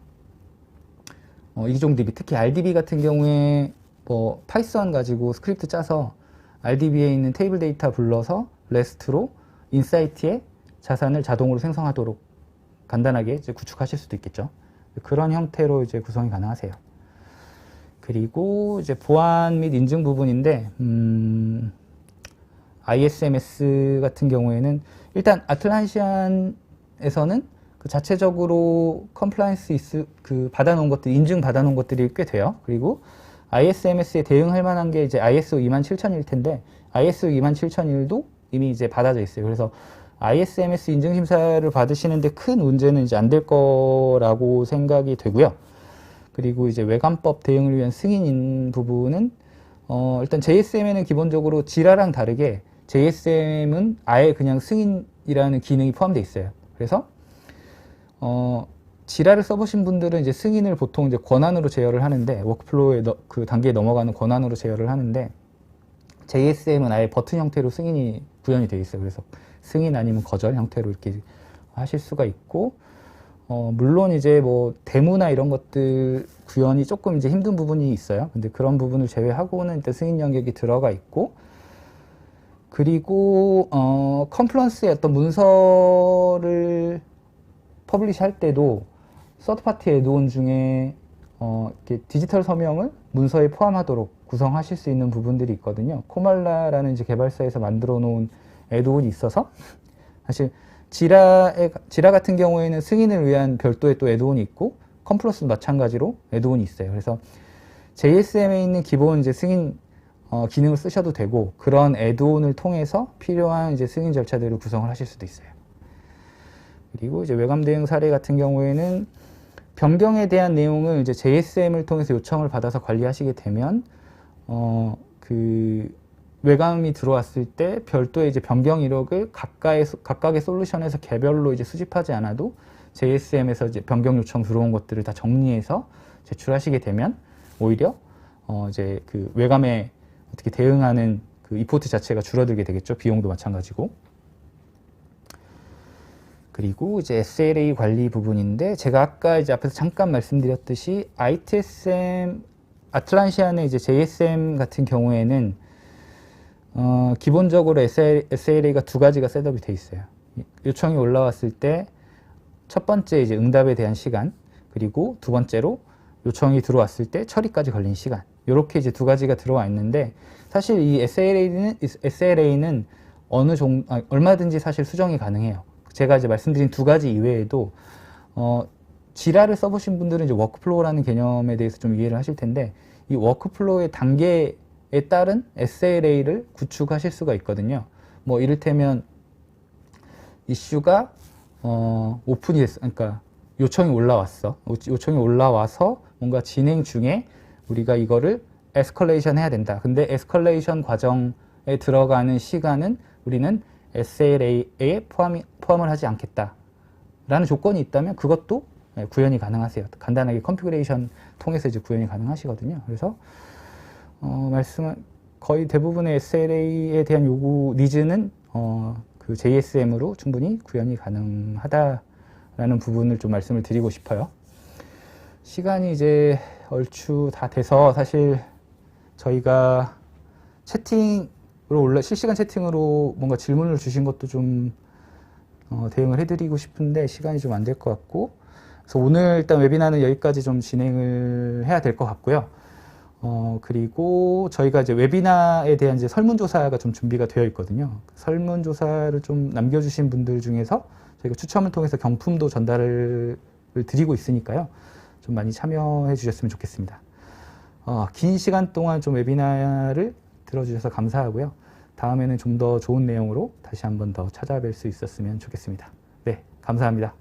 이종 DB, 특히 RDB 같은 경우에 뭐 파이썬 가지고 스크립트 짜서 RDB에 있는 테이블 데이터 불러서 레스트로 인사이트에 자산을 자동으로 생성하도록 간단하게 이제 구축하실 수도 있겠죠. 그런 형태로 이제 구성이 가능하세요. 그리고 이제 보안 및 인증 부분인데, ISMS 같은 경우에는 일단 아틀란시안에서는 그 자체적으로 컴플라이언스 받아놓은 것들, 인증 받아놓은 것들이 꽤 돼요. 그리고 ISMS에 대응할 만한 게 이제 ISO 27001일 텐데, ISO 27001도 이미 이제 받아져 있어요. 그래서 ISMS 인증 심사를 받으시는데 큰 문제는 이제 안 될 거라고 생각이 되고요. 그리고 이제 외관법 대응을 위한 승인인 부분은 일단 JSM에는 기본적으로 지라랑 다르게 JSM은 아예 그냥 승인이라는 기능이 포함되어 있어요. 그래서 지라를 써보신 분들은 이제 승인을 보통 이제 권한으로 제어를 하는데, 워크플로우의 그 단계에 넘어가는 권한으로 제어를 하는데, JSM은 아예 버튼 형태로 승인이 구현이 되어 있어요. 그래서 승인 아니면 거절 형태로 이렇게 하실 수가 있고, 물론 이제 뭐 데모나 이런 것들 구현이 조금 이제 힘든 부분이 있어요. 근데 그런 부분을 제외하고는 일단 승인 영역이 들어가 있고, 그리고 컴플런스의 어떤 문서를 퍼블리시 할 때도 서드파티 애드온 중에 이렇게 디지털 서명을 문서에 포함하도록 구성하실 수 있는 부분들이 있거든요. 코말라라는 이제 개발사에서 만들어 놓은 애드온이 있어서 사실 지라 같은 경우에는 승인을 위한 별도의 또 애드온이 있고 컴플러스도 마찬가지로 애드온이 있어요. 그래서 JSM에 있는 기본 이제 승인 기능을 쓰셔도 되고 그런 애드온을 통해서 필요한 이제 승인 절차들을 구성을 하실 수도 있어요. 그리고 이제 외관 대응 사례 같은 경우에는 변경에 대한 내용을 이제 JSM을 통해서 요청을 받아서 관리하시게 되면 그 외감이 들어왔을 때 별도의 이제 변경 이력을 각각의 솔루션에서 개별로 이제 수집하지 않아도 JSM에서 이제 변경 요청 들어온 것들을 다 정리해서 제출하시게 되면 오히려 이제 그 외감에 어떻게 대응하는 그 이포트 자체가 줄어들게 되겠죠. 비용도 마찬가지고. 그리고 이제 SLA 관리 부분인데 제가 아까 이제 앞에서 잠깐 말씀드렸듯이 ITSM 아틀란시안의 이제 JSM 같은 경우에는 기본적으로 SLA가 두 가지가 셋업이 돼 있어요. 요청이 올라왔을 때 첫 번째 이제 응답에 대한 시간, 그리고 두 번째로 요청이 들어왔을 때 처리까지 걸린 시간. 이렇게 이제 두 가지가 들어와 있는데 사실 이 SLA는 얼마든지 사실 수정이 가능해요. 제가 이제 말씀드린 두 가지 이외에도 지라를 써보신 분들은 이제 워크플로우라는 개념에 대해서 좀 이해를 하실 텐데 이 워크플로우의 단계에 따른 SLA를 구축하실 수가 있거든요. 뭐 이를테면 이슈가 오픈이 됐어. 그러니까 요청이 올라왔어. 요청이 올라와서 뭔가 진행 중에 우리가 이거를 에스컬레이션 해야 된다. 근데 에스컬레이션 과정에 들어가는 시간은 우리는 SLA에 포함을 하지 않겠다 라는 조건이 있다면 그것도 구현이 가능하세요. 간단하게 컨피그레이션 통해서 이제 구현이 가능하시거든요. 그래서 거의 대부분의 SLA에 대한 요구 니즈는 그 JSM으로 충분히 구현이 가능하다라는 부분을 좀 말씀을 드리고 싶어요. 시간이 이제 얼추 다 돼서 사실 저희가 실시간 채팅으로 뭔가 질문을 주신 것도 좀 대응을 해드리고 싶은데 시간이 좀 안 될 것 같고, 그래서 오늘 일단 웨비나는 여기까지 좀 진행을 해야 될 것 같고요. 그리고 저희가 이제 웨비나에 대한 이제 설문조사가 좀 준비가 되어 있거든요. 설문조사를 좀 남겨주신 분들 중에서 저희가 추첨을 통해서 경품도 전달을 드리고 있으니까요. 좀 많이 참여해 주셨으면 좋겠습니다. 긴 시간 동안 좀 웨비나를 들어주셔서 감사하고요. 다음에는 좀 더 좋은 내용으로 다시 한번 더 찾아뵐 수 있었으면 좋겠습니다. 네, 감사합니다.